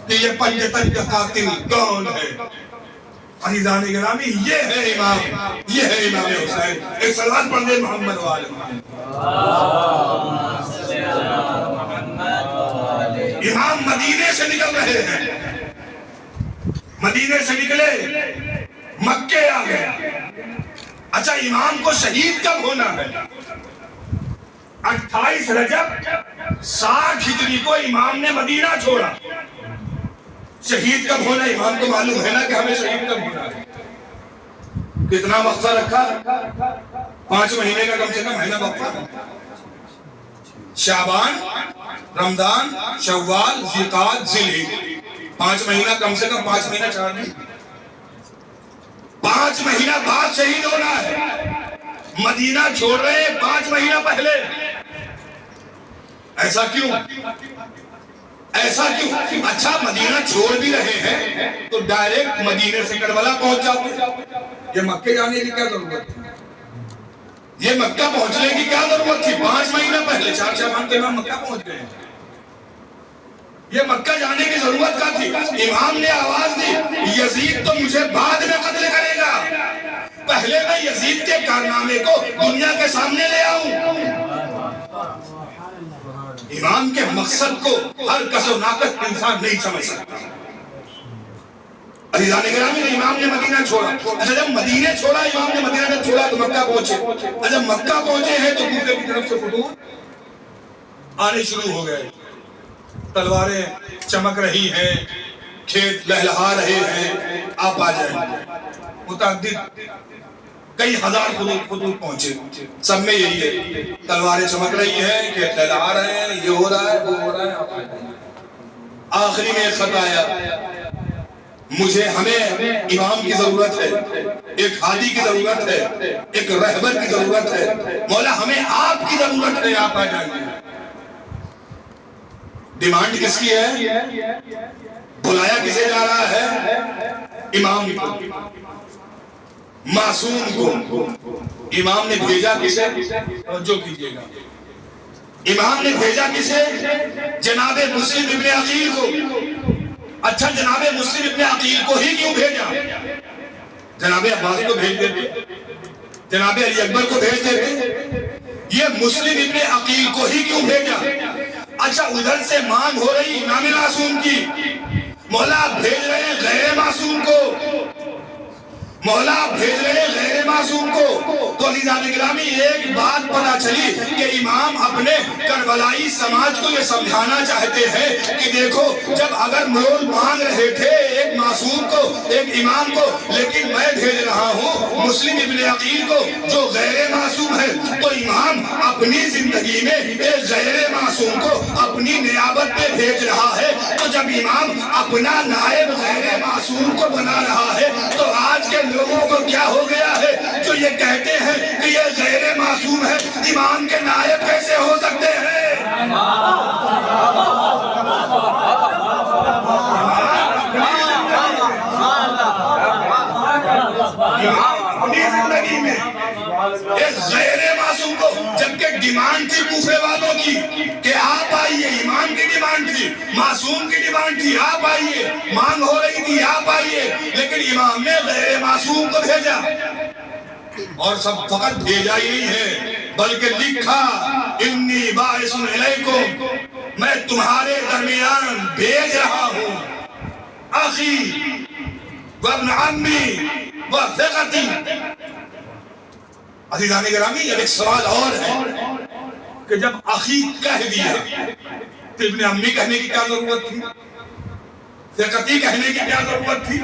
Speaker 3: کہ یہ پنجتن کا قاتل کون ہے. عزیزان گرامی، یہ ہے امام حسین. ایک صلوات پڑھ دے محمد والے محمد. امام مدینے سے نکل رہے ہیں، مدینے سے نکلے مکے آ گئے. اچھا، امام کو شہید کب ہونا ہے؟ 28 رجب 60 ہجری کو امام نے مدینہ چھوڑا. شہید کب ہونا امام کو معلوم ہے نا کہ ہمیں شہید کب ہونا ہے. کتنا وقفہ رکھا؟ 5 مہینے کا کم سے کم ہے نا وقفہ. شعبان، رمضان، شوال، ذوالقعدہ، ذوالحجہ، 5 مہینہ کم سے کم. 5 مہینہ 4 دن، 5 مہینہ بعد شہید ہونا ہے. مدینہ چھوڑ رہے ہیں 5 مہینہ پہلے. ایسا کیوں؟ اچھا، مدینہ چھوڑ بھی رہے ہیں تو ڈائریکٹ مدینے سے کربلا پہنچ جاتے. یہ مکے جانے کی کیا ضرورت تھی؟ یہ مکہ پہنچنے کی کیا ضرورت تھی؟ 5 مہینہ پہلے 4 شعبان کے امام مکہ پہنچ گئے. یہ مکہ جانے کی ضرورت کیا تھی؟ امام نے آواز دی، یزید تو مجھے بعد میں قتل کرے گا، پہلے میں یزید کے کارنامے کو دنیا کے سامنے لے آؤں. امام کے مقصد کو ہر کس و ناقص انسان نہیں سمجھ سکتا. عزیزان گرامی، امام نے مدینہ چھوڑا. اچھا، جب مدینہ چھوڑا امام نے، مدینہ جب چھوڑا تو مکہ پہنچے. اچھا، مکہ پہنچے ہیں تو کوفے کی طرف سے خطوط آنے شروع ہو گئے. تلواریں چمک رہی ہیں، کھیت لہلہا رہے ہیں، آپ آ جائیں. متعدد کئی ہزار خطوط پہنچے. سب میں یہی ہے، تلواریں چمک رہی ہیں، کھیت لہلہا رہے ہیں، یہ ہو رہا ہے، وہ ہو رہا ہے، آپ آ جائیں. آخری میں ایک خط آیا، ہمیں امام کی ضرورت ہے، ایک ہادی کی ضرورت ہے، ایک رہبر کی ضرورت ہے. مولا ہمیں آپ کی ضرورت ہے، آپ آ جائیں. ڈیمانڈ کس کی ہے؟ بلایا کسے جا رہا ہے؟ امام کو، معصوم کو. امام نے بھیجا کسے؟ جو کیجئے گا، امام نے بھیجا کسے؟ جناب مسلم ابن عقیل کو. اچھا، جناب مسلم ابن عقیل کو ہی کیوں بھیجا؟ جناب عباس کو بھیج دیتے، جناب علی اکبر کو بھیج دیتے. یہ مسلم ابن عقیل کو ہی کیوں بھیجا؟ اچھا، ادھر سے مانگ ہو رہی امام معصوم کی، مولا بھیج رہے ہیں غیر معصوم کو، مولا بھیج رہے ہیں غیر معصوم کو. تو عزیزان گرامی، ایک بات پتہ چلی کہ امام اپنے کربلائی سماج کو یہ سمجھانا چاہتے ہیں کہ دیکھو، جب اگر مول مانگ رہے تھے ایک معصوم کو، ایک امام کو، لیکن میں بھیج رہا ہوں مسلم ابن عقیل کو جو غیر معصوم ہے، تو امام اپنی زندگی میں ایک غیر معصوم کو اپنی نیابت پہ بھیج رہا ہے. تو جب امام اپنا نائب غیر معصوم کو بنا رہا ہے تو آج کے لوگوں کو کیا ہو گیا ہے جو یہ کہتے ہیں کہ یہ غیر معصوم ہے، امام کے نائب کیسے ہو سکتے ہیں؟ اپنی زندگی میں ایک غیر معصوم کو، جبکہ ڈیمانڈ تھی کوفے والوں کی کہ آپ آئیے، امام کی ڈیمانڈ تھی، معصوم کی ڈیمانڈ تھی آپ آئیے، مانگ ہو رہی تھی آپ آئیے، لیکن امام نے غیر معصوم کو بھیجا. اور سب فقط بھیجا ہی نہیں ہے بلکہ لکھا، انی باعث الیکم، میں تمہارے درمیان بھیج رہا ہوں اخی وابن عمی وثقتی. عزیزان گرامی، اب ایک سوال اور ہے کہ جب اخی کہہ دیا تو ابن عمی کہنے کی کیا ضرورت تھی؟ ثقتی کہنے کی کیا ضرورت تھی؟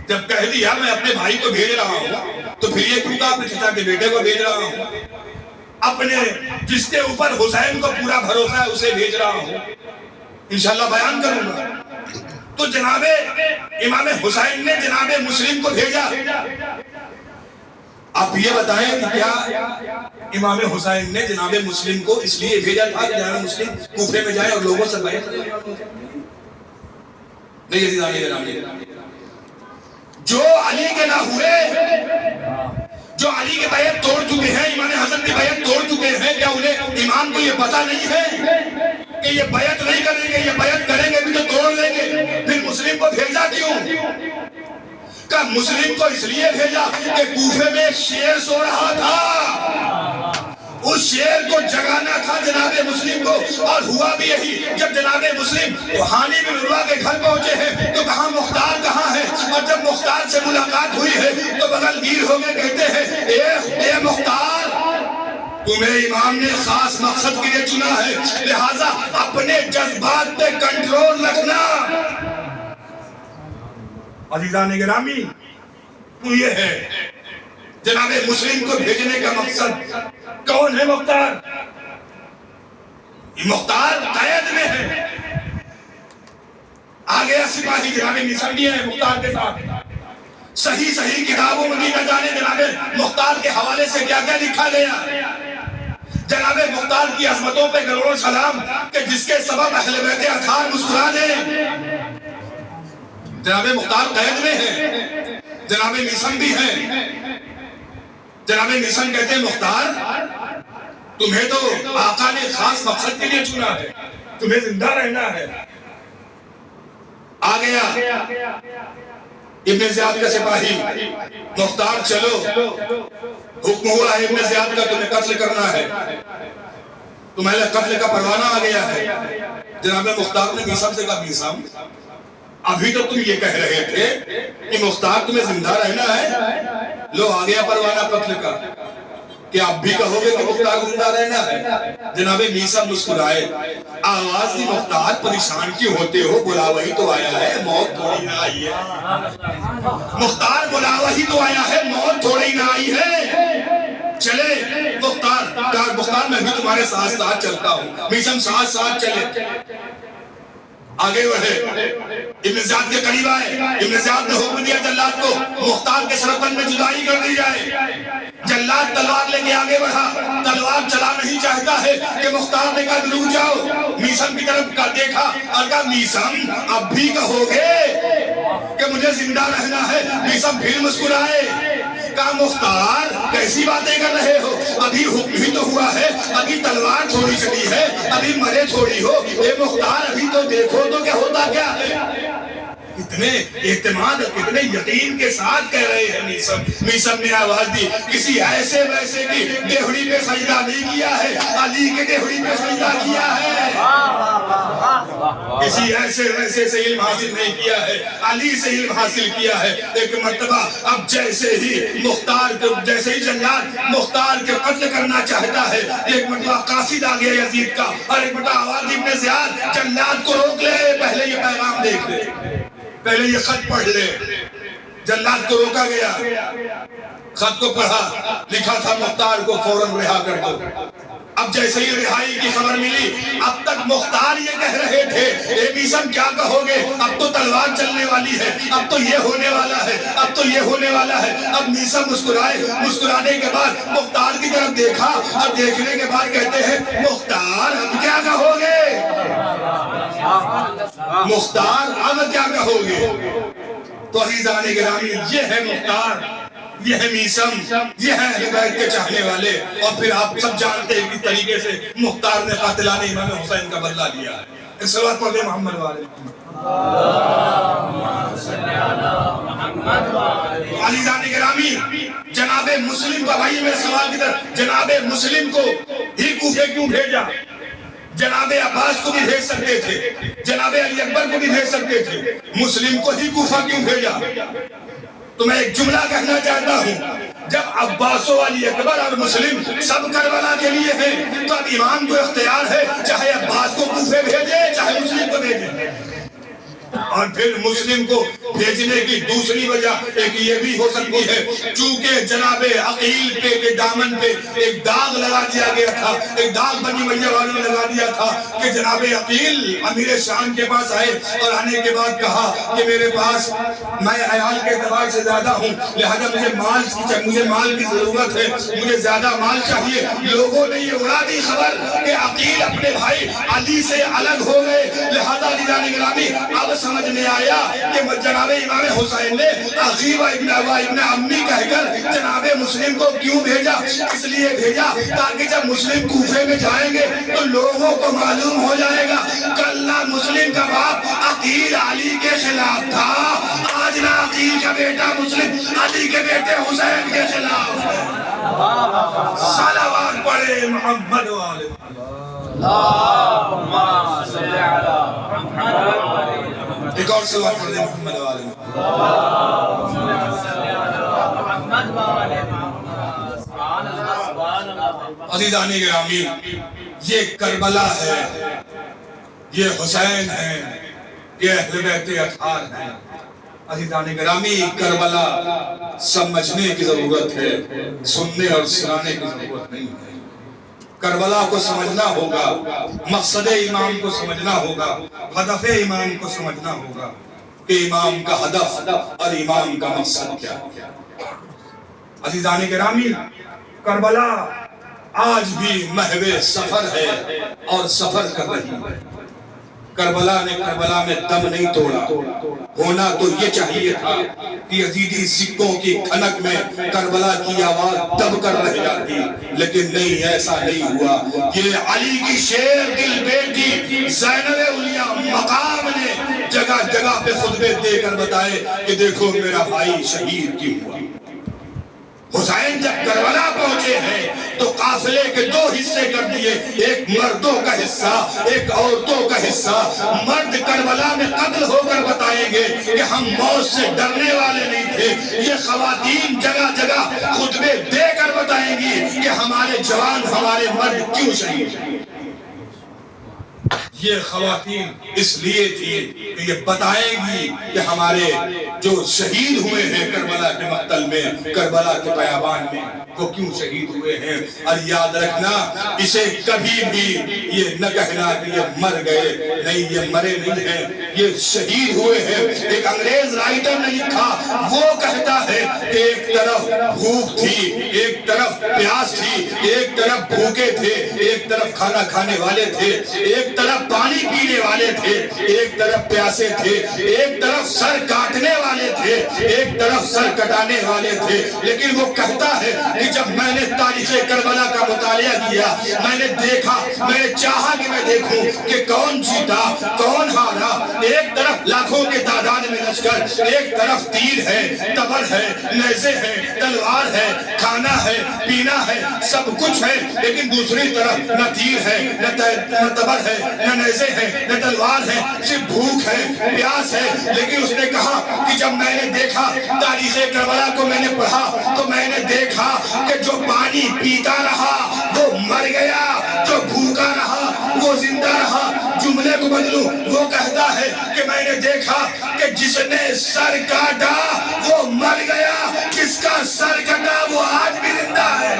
Speaker 3: جب کہہ دیا میں اپنے بھائی کو بھیج رہا ہوں تو پھر یہ کیوں کہ اپنے چچا کے بیٹے کو بھیج رہا ہوں؟ اپنے جس کے اوپر حسین کو پورا بھروسہ ہے اسے بھیج رہا ہوں، انشاءاللہ بیان کروں گا۔ تو جناب امام حسین نے جناب مسلم کو بھیجا۔ آپ یہ بتائیں کہ کیا امام حسین نے جناب مسلم کو اس لیے بھیجا تھا کہ جناب مسلم کوفے میں جائے اور لوگوں سے بیعت کرے؟ نہیں عزیزان گرامی، جو علی کے نہ ہوئے، جو علی کے بیعت توڑ چکے ہیں، امام حسن کی بیعت توڑ چکے ہیں، کیا انہیں امام کو یہ پتہ نہیں ہے کہ یہ بیعت نہیں کریں گے، یہ بیعت کریں گے بھی تو توڑ لیں گے؟ پھر مسلم کو بھیجا کیوں؟ کہ مسلم کو اس لیے بھیجا کہ کوفے میں ایک شیر سو رہا تھا، اس شیر کو جگانا تھا جناب مسلم کو، اور ہوا بھی یہی۔ جب جناب مسلم حانی بن عروہ کے گھر پہنچے ہیں تو کہاں مختار کہاں ہے، اور جب مختار سے ملاقات ہوئی ہے تو بغل گیر ہو گئے، کہتے ہیں اے مختار، تمہیں امام نے خاص مقصد کے لیے چنا ہے، لہٰذا اپنے جذبات پہ کنٹرول رکھنا۔ عزیزان گرامی، تو یہ ہے جناب مسلم کو بھیجنے کا مقصد۔ کون ہے مختار؟ یہ مختار قید میں ہے۔ آگے سپاہی جناب مسلم بھی ہیں مختار کے ساتھ۔ صحیح کتابوں میں بھی نہ جانے جناب مختار کے حوالے سے کیا کیا لکھا گیا۔ جناب مختار کی عظمتوں پہ کروڑوں سلام کہ جس کے سبب اہل بیت اطہار مسکرا دیں۔ جناب مختار قید میں ہیں، جناب مسلم بھی ہیں۔ جناب مسلم کہتے ہیں مختار، تمہیں تو آقا نے خاص مقصد کے لیے چنا ہے، تمہیں زندہ رہنا ہے۔ آ گیا ابن زیاد کا سپاہی، مختار چلو، حکم ہوا ہے ابن زیاد کا تمہیں قتل کرنا ہے، تمہیں قتل کا پروانہ آ گیا ہے۔ جناب مختار نے مسلم سے کہا مسلم، ابھی تو تم یہ کہہ رہے تھے کہ مختار تمہیں زندہ رہنا ہے، لو آ گیا پروانہ قتل کا، کیا اب بھی کہو گے کہ مختار زندہ رہنا ہے؟ جناب میسا مسکرائے، آواز دی مختار پریشان کیوں ہوتے ہو، بلا وہی تو آیا ہے، موت تھوڑی نہ آئی ہے۔ مختار بلا وہی تو آیا ہے، موت تھوڑی نہ آئی ہے۔ چلے مختار میں بھی تمہارے ساتھ ساتھ چلتا ہوں، میسم ساتھ ساتھ چلے۔ آگے بڑھے، ابن زیاد کے قریب آئے، ابن زیاد نے حکم دیا جلاد کو مختار کے سرپن میں جدائی کر دی جائے۔ جلاد تلوار لے کے آگے بڑھا، تلوار چلا نہیں چاہتا ہے کہ مختار نے کہا رک جاؤ۔ میسم کی طرف دیکھا اور کہا میسم اب بھی کہو گے کہ مجھے زندہ رہنا ہے؟ میسم پھر مسکرائے، کہا مختار کیسی باتیں کر رہے ہو، ابھی حکم ہی تو ہوا ہے، ابھی تلوار تھوڑی چلی ہے، ابھی مرے تھوڑی ہو، اے مختار ابھی تو دیکھو تو کیا ہوتا کیا ہے۔ کتنے اعتماد اور کتنے یقین کے ساتھ کہہ رہے ہیں میسم نے آواز دی، کسی ایسے ویسے کی دیہڑی پہ سجدہ نہیں کیا ہے، علی کے دیہڑی پہ سجدہ کیا ہے۔ کسی ایسے ویسے سے علم حاصل نہیں کیا ہے، علی سے علم حاصل کیا ہے۔ ایک مرتبہ اب جیسے ہی جلاد مختار کے قتل کرنا چاہتا ہے، ایک مرتبہ قاصد آ گیا یزید کا، اور ایک مرتبہ آواز ابن زیاد جلاد کو روک لے، پہلے یہ پیغام دیکھ لے، پہلے یہ خط پڑھ لے۔ جلاد کو روکا گیا، خط کو پڑھا، لکھا تھا مختار کو فوراً رہا کر دو۔ اب جیسے ہی رہائی کی خبر ملی، اب تک مختار یہ کہہ رہے تھے اے میسم کیا کہو گے، اب تو تلوار چلنے والی ہے، اب تو یہ ہونے والا ہے، اب تو یہ ہونے والا ہے۔ اب میسم مسکرائے، مسکرانے کے بعد مختار کی طرف دیکھا اور دیکھنے کے بعد کہتے ہیں مختار اب کیا کہو گے، مختار اب کیا کہو گے۔ تو عزیزان گرامی، یہ ہے مختار، یہ ہے میسم، یہ ہے اہل بیت کے چاہنے والے۔ اور پھر آپ سب جانتے ہیں کس طریقے سے مختار نے قاتلان امام حسین کا بدلہ لیا ہے۔ ایک صلوات پڑھ دیں محمد والے عزیزان گرامی، جناب مسلم کا، بھائی میرے سوال کی طرف، جناب مسلم کو ہی کوفے کیوں بھیجا؟ جناب عباس کو بھی بھیج سکتے تھے، جناب علی اکبر کو بھی بھیج سکتے تھے، مسلم کو ہی کوفہ کیوں بھیجا؟ تو میں ایک جملہ کہنا چاہتا ہوں، جب عباس و علی اکبر اور مسلم سب کربلا کے لیے ہیں تو اب امام کو اختیار ہے چاہے عباس کو کوفے بھیجے چاہے مسلم کو بھیجے۔ اور پھر مسلم کو بھیجنے کی دوسری وجہ ایک یہ بھی ہو سکتی ہے چونکہ جناب عقیل پہ کے دامن پہ ایک داغ لگا دیا گیا تھا، ایک داغ بنی میاں والوں نے لگا دیا تھا کہ جناب عقیل امیر شام کے پاس آئے اور آنے کے بعد کہا کہ میرے پاس میں عیال کے اعتبار سے زیادہ ہوں، لہذا مجھے مال کی ضرورت ہے، مجھے زیادہ مال چاہیے۔ لوگوں نے یہ اڑا دی خبر کہ عقیل اپنے بھائی علی سے الگ ہو گئے، لہذا عزیزان گرامی اب سمجھ میں آیا کہ جناب امام حسین نے عقیبہ ابن ابا ابن امی کہہ کر جناب مسلم کو کیوں بھیجا؟ اس لیے بھیجا تاکہ جب مسلم کوفے میں جائیں گے تو لوگوں کو معلوم ہو جائے گا کلّا مسلم کا باپ عقیل علی کے خلاف تھا، آج نہ عقیل کا بیٹا مسلم علی کے بیٹے حسین کے خلاف ہے۔ صلوات پڑھے محمد والے ایک اور صلوات پڑھ دیں محمد والے عزیزان گرامی، یہ کربلا ہے، یہ حسین ہے، یہ اہل بیت اطہار ہیں۔ عزیزان گرامی کربلا سمجھنے کی ضرورت ہے، سننے اور سنانے کی ضرورت نہیں ہے۔ کربلا کو سمجھنا ہوگا، مقصد امام کو سمجھنا ہوگا، ہدف امام کو سمجھنا ہوگا کہ امام کا ہدف اور امام کا مقصد کیا ہے۔ عزیزان گرامی، کربلا آج بھی محو سفر ہے اور سفر کر رہی ہے۔ کربلا نے کربلا میں دم نہیں توڑا، ہونا تو یہ چاہیے تھا کہ یزیدی سکوں کی کھنک میں کربلا کی آواز دب کر رہ جاتی، لیکن نہیں، ایسا نہیں ہوا۔ یہ علی کی شیر دل بیٹی زینب اولیاء مقام نے جگہ جگہ پہ خطبے دے کر بتائے کہ دیکھو میرا بھائی شہید کیوں ہوا۔ حسین جب کربلا پہنچے ہیں تو قافلے کے دو حصے کر دیے، ایک مردوں کا حصہ، ایک عورتوں کا حصہ۔ مرد کربلا میں قتل ہو کر بتائیں گے کہ ہم موت سے ڈرنے والے نہیں تھے، یہ خواتین جگہ جگہ خطبے دے کر بتائیں گی کہ ہمارے جوان، ہمارے مرد کیوں شہید ہیں۔ یہ خواتین اس لیے تھی کہ یہ بتائیں گی کہ ہمارے جو شہید ہوئے ہیں کربلا کے مقتل میں، کربلا کے بیابان میں، وہ کیوں شہید ہوئے ہیں۔ اور یاد رکھنا، اسے کبھی بھی یہ نہ کہنا کہ یہ مر گئے، نہیں، یہ مرے نہیں ہیں، یہ شہید ہوئے ہیں۔ ایک انگریز رائٹر نے لکھا، وہ کہتا ہے کہ ایک طرف بھوک تھی، ایک طرف پیاس تھی، ایک طرف بھوکے تھے، ایک طرف کھانا کھانے والے تھے، ایک طرف پانی پینے والے تھے، ایک طرف پیاسے تھے، ایک طرف سر کاٹنے والے تھے، ایک طرف سر کٹانے والے تھے۔ لیکن وہ کہتا ہے کہ جب میں نے تاریخ کربلا کا مطالعہ کیا، میں نے دیکھا، میں نے چاہا کہ میں دیکھوں کہ کون جیتا کون ہارا۔ ایک طرف لاکھوں کے تعداد میں لشکر، ایک طرف تیر ہے، تبر ہے، نیزے ہے، تلوار ہے، کھانا ہے، پینا ہے، سب کچھ ہے، لیکن دوسری طرف نہ تیر ہے، نہ تبر ہے، نہ نیزے ہیں، نہ تلوار ہے، صرف بھوک ہے، پیاس ہے۔ لیکن اس نے کہا کہ جب میں نے دیکھا تاریخ کربلا کو میں نے پڑھا تو میں نے دیکھا کہ جو پانی پیتا رہا وہ مر گیا، جو بھوکا رہا وہ زندہ رہا۔ جملے کو بدلوں، وہ کہتا ہے کہ میں نے دیکھا کہ جس نے سر کاٹا وہ مر گیا، جس کا سر کٹا وہ آج بھی زندہ ہے۔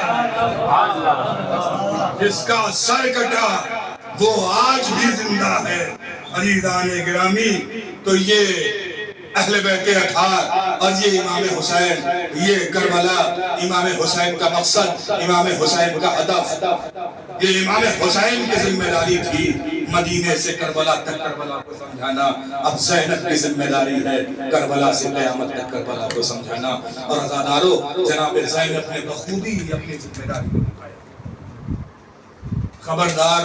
Speaker 3: جس کا سر کٹا وہ آج بھی زندہ ہے۔ عزیزان گرامی، تو یہ اہل بیت اطہار اور یہ امام حسین، یہ کربلا امام حسین کا مقصد، امام حسین کا ہدف، یہ امام حسین کی ذمہ داری تھی مدینے سے کربلا تک کربلا کو سمجھانا۔ اب زینب کی ذمہ داری ہے کربلا سے قیامت تک کربلا کو سمجھانا۔ اور عزادارو، جناب زینب نے بخوبی اپنی ذمہ داری کو نبھایا۔ خبردار،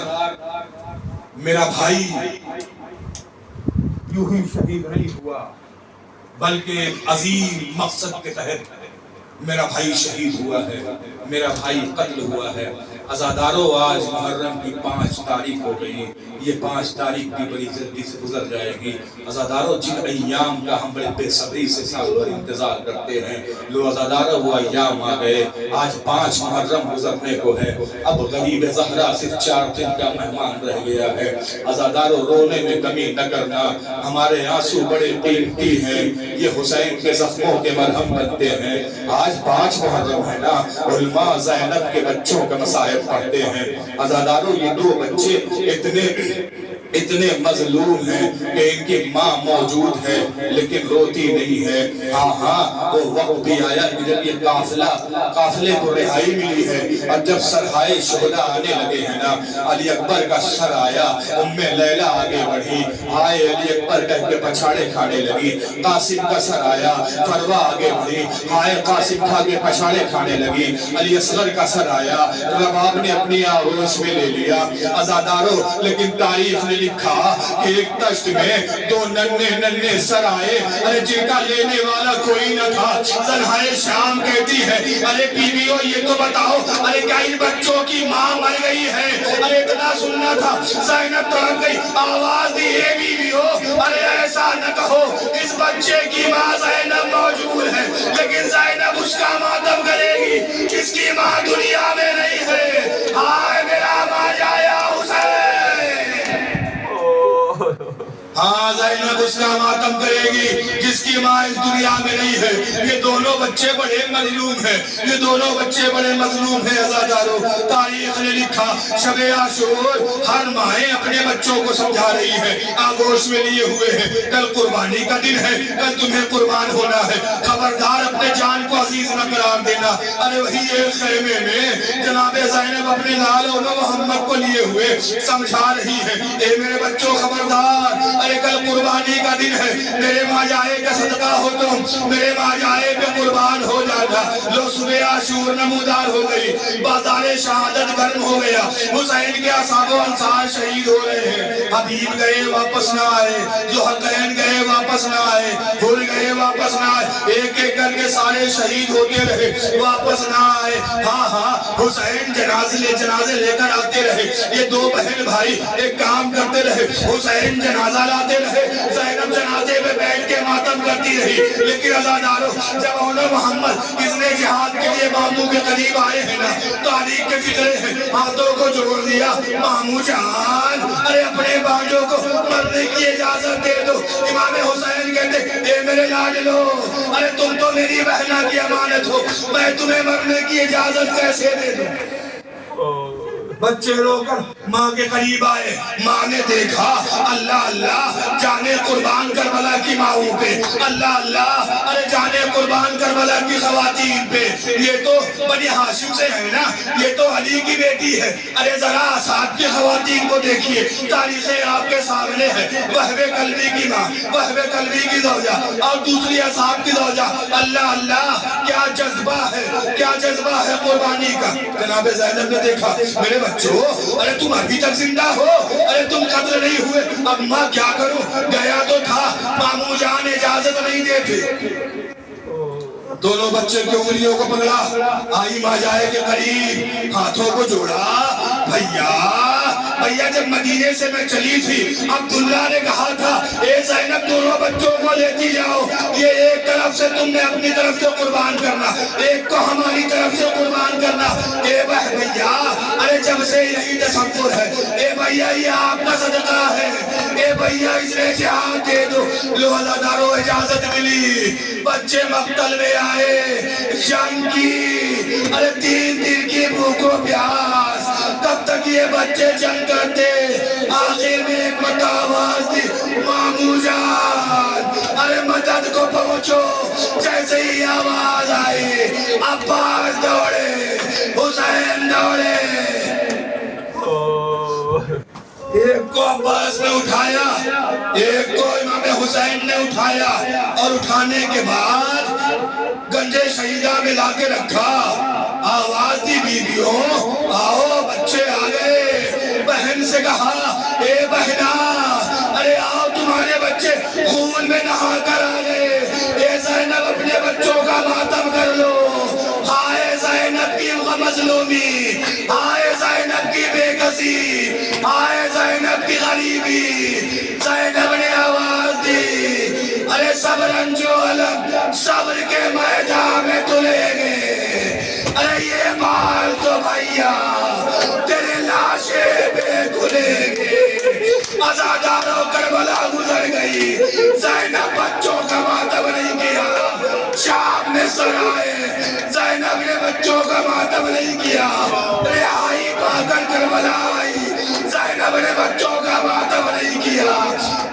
Speaker 3: میرا بھائی یوں ہی شہید نہیں ہوا، بلکہ ایک عظیم مقصد کے تحت میرا بھائی شہید ہوا ہے، میرا بھائی قتل ہوا ہے۔ عزادارو، آج محرم کی 5 تاریخ ہو گئی،
Speaker 1: یہ 5 تاریخ بھی بڑی جلدی سے گزر جائے گی۔ عزادارو جن ایام کا ہم بڑے بے صبری سے سال بھر انتظار کرتے ہیں، لو عزادارو وہ ایام آ گئے، آج 5 محرم گزرنے کو ہے، اب غریب زہرا صرف 4 دن کا مہمان رہ گیا ہے۔ عزادارو رونے میں کمی نہ کرنا، ہمارے آنسو بڑے قیمتی ہیں، یہ حسین کے زخموں کے مرہم بنتے ہیں۔ آج 5 محرم ہے نا، علماء زینب کے بچوں کا مصائب پڑھتے ہیں۔ عزادارو یہ 2 بچے اتنے مظلوم ہیں کہ ان کی ماں موجود ہے لیکن روتی نہیں ہے۔ ہاں وہ وقت بھی آیا کہ جب یہ قافلے کو رہائی ملی ہے، اور جب سرہائے شہداء آنے لگے ہیں نا، علی اکبر کا سر آیا، ام لیلہ آگے بڑھی، آئے علی اکبر کہہ کے پچھاڑے کھانے لگی، قاسم کا سر آیا، فروہ آگے بڑھی، آئے قاسم کھا کے پچھاڑے کھانے لگی، علی اصغر کا سر آیا، رباب نے اپنی آغوش میں لے لیا۔ عزادارو لیکن تاریخ نے لکھا کہ ایک تشت میں 2 ننھے سر آئے، ارے جن کا لینے والا کوئی نہ تھا۔ زنہائے شام کہتی ہے، ارے بیویوں یہ تو بتاؤ، ارے کیا ان بچوں کی ماں مر گئی ہے؟ ارے اتنا سننا تھا، زینب تڑپ گئی، آواز دی اے بیویوں، ارے ایسا نہ کہو، اس بچے کی ماں زینب موجود ہے، لیکن زینب اس کا ماتم کرے گی جس کی ماں دنیا میں نہیں ہے۔ ہائے میرا ماجا یا حسین، ہاں زینب اس کا ماتم کرے گی جس کی ماں اس دنیا میں نہیں ہے۔ یہ دونوں بچے بڑے مظلوم ہیں، یہ دونوں بچے بڑے مظلوم ہیں۔ عزادارو تاریخ نے لکھا، شب عاشور ہر مائیں اپنے بچوں کو سمجھا رہی ہے، آگوش میں لیے ہوئے ہیں، کل قربانی کا دن ہے، کل تمہیں قربان ہونا ہے، خبردار اپنے جان کو عزیز نہ قرار دینا۔ ارے وہی ایک خیمے میں جناب زینب اپنے لال و محمد کو لیے ہوئے سمجھا رہی ہے، اے میرے بچوں خبردار، کل قربانی کا دن ہے، میرے ماجائے کا صدقہ ہو تم، میرے ماجائے پہ قربان ہو جانا۔ لو صبح عاشور نمودار ہو گئی، بازار شہادت گرم ہو گیا، حسین کے اصحاب و انصار شہید ہو رہے ہیں۔ حبیب گئے واپس نہ آئے، ذوالقرنین گئے واپس نہ آئے، بھول گئے واپس نہ آئے، ایک ایک کر کے سارے شہید ہوتے رہے، واپس نہ آئے۔ ہاں حسین جنازے لے کر آتے رہے، یہ 2 بہن بھائی ایک کام کرتے رہے، حسین جنازہ لاتے رہے، زینب جنازے میں بیٹھ کے ماتم کرتی رہی۔ لیکن عزادارو جب اولو محمد اذن جہاد کے لیے ماموں کے قریب آئے ہیں نا، تاریخ کے فکرے ہیں، ہاتھوں کو جوڑ دیا، ماموں جان ارے اپنے بانجوں کو مرنے کی اجازت دے دو۔ امام حسین کہتے، اے میرے لاڈلو، ارے تم تو میری بہنا کی امانت ہو، میں تمہیں مرنے کی اجازت کیسے دے دوں؟ بچے رو کر ماں کے قریب آئے، ماں نے دیکھا، اللہ اللہ جانے قربان کربلا کی ماؤں پہ، اللہ اللہ ارے جانے قربان کربلا کی خواتین پہ، یہ تو بنی ہاشم سے ہے نا، یہ تو علی کی بیٹی ہے، ارے ذرا اسعد کی خواتین کو دیکھیے، تاریخیں آپ کے سامنے ہے، وہب قلبی کی ماں، وہب قلبی کی زوجہ اور دوسری اسعد کی زوجہ، اللہ اللہ کیا جذبہ ہے، کیا جذبہ ہے قربانی کا۔ جناب زینب نے دیکھا، میرے بچوں ارے تم ابھی تک زندہ ہو، ارے تم قتل نہیں ہوئے، اب ماں کیا کروں، گیا تو تھا، ماموں جان اجازت نہیں دیتے۔ دونوں بچے کی انگلیوں کو پکڑا، آئی ماجائے کے قریب، ہاتھوں کو جوڑا، بھیا جب مدینے سے میں چلی تھی، عبداللہ نے کہا تھا، اے زینب دونوں بچوں کو لیتی جاؤ، یہ ایک طرف سے تم نے اپنی طرف سے قربان کرنا، ایک کو ہماری طرف سے قربان کرنا۔ اے بھیا ارے جب سے یہی تصور ہے، اے بھیا یہ آپ کا صدقہ ہے، اے بھیا اس نے جہاد دے دو۔ لو عزادارو اجازت ملی، بچے مقتل میں آئے، جنگ کی ارے 3 دن کی بھوک و پیاس، کب تک یہ بچے جنگ کرتے، آخر میں ایک مرتبہ آواز دی، ماموں جان ارے مدد کو پہنچو۔ جیسے ہی آواز آئی، عباس دوڑے، حسین دوڑے، ایک کو عباس نے اٹھایا، ایک کو امام حسین نے اٹھایا، اور اٹھانے کے بعد گنجے شہیدہ میں لا کے رکھا۔ آواز دی، بیویوں آؤ، بچے آ گئے۔ بہن سے کہا، اے بہنا ارے آؤ، تمہارے بچے خون میں نہا کر آ گئے، اے زینب اپنے بچوں کا ماتم کر لو۔ ہائے زینب کی مظلومی، ہائے زینب کی بے کسی، ہائے زینب کی
Speaker 3: غریبی زینب نے آواز دی ارے صبر انجو علم صبر کے میدان میں تلے گے ارے یہ مال تو بھیا تیرے لاشے پہ کھلے گے ازاداروں کربلا گزر گئی زینب بچوں کا ماتم نہیں کیا شام میں سرائے زینب نے بچوں کا ماتم نہیں کیا رہائی پا کر کربلا آئی زینب نے بچوں کا ماتم نہیں کیا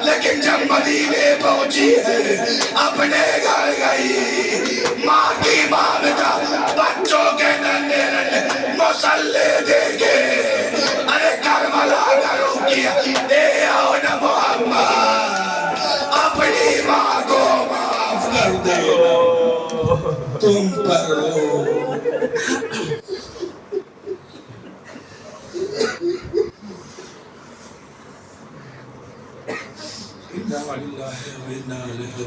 Speaker 3: لیکن جب مدینے پہنچی ہے اپنے گھر گئی ماں کی مامتا بچوں کے ننھے ننھے مسلے دیکھے ارے کربلا کرو کیا اے آؤ نا محمد اپنی ماں کو معاف کر دینا تم پر رو اِنَّا لِلَّهِ وَإِنَّا إِلَيْهِ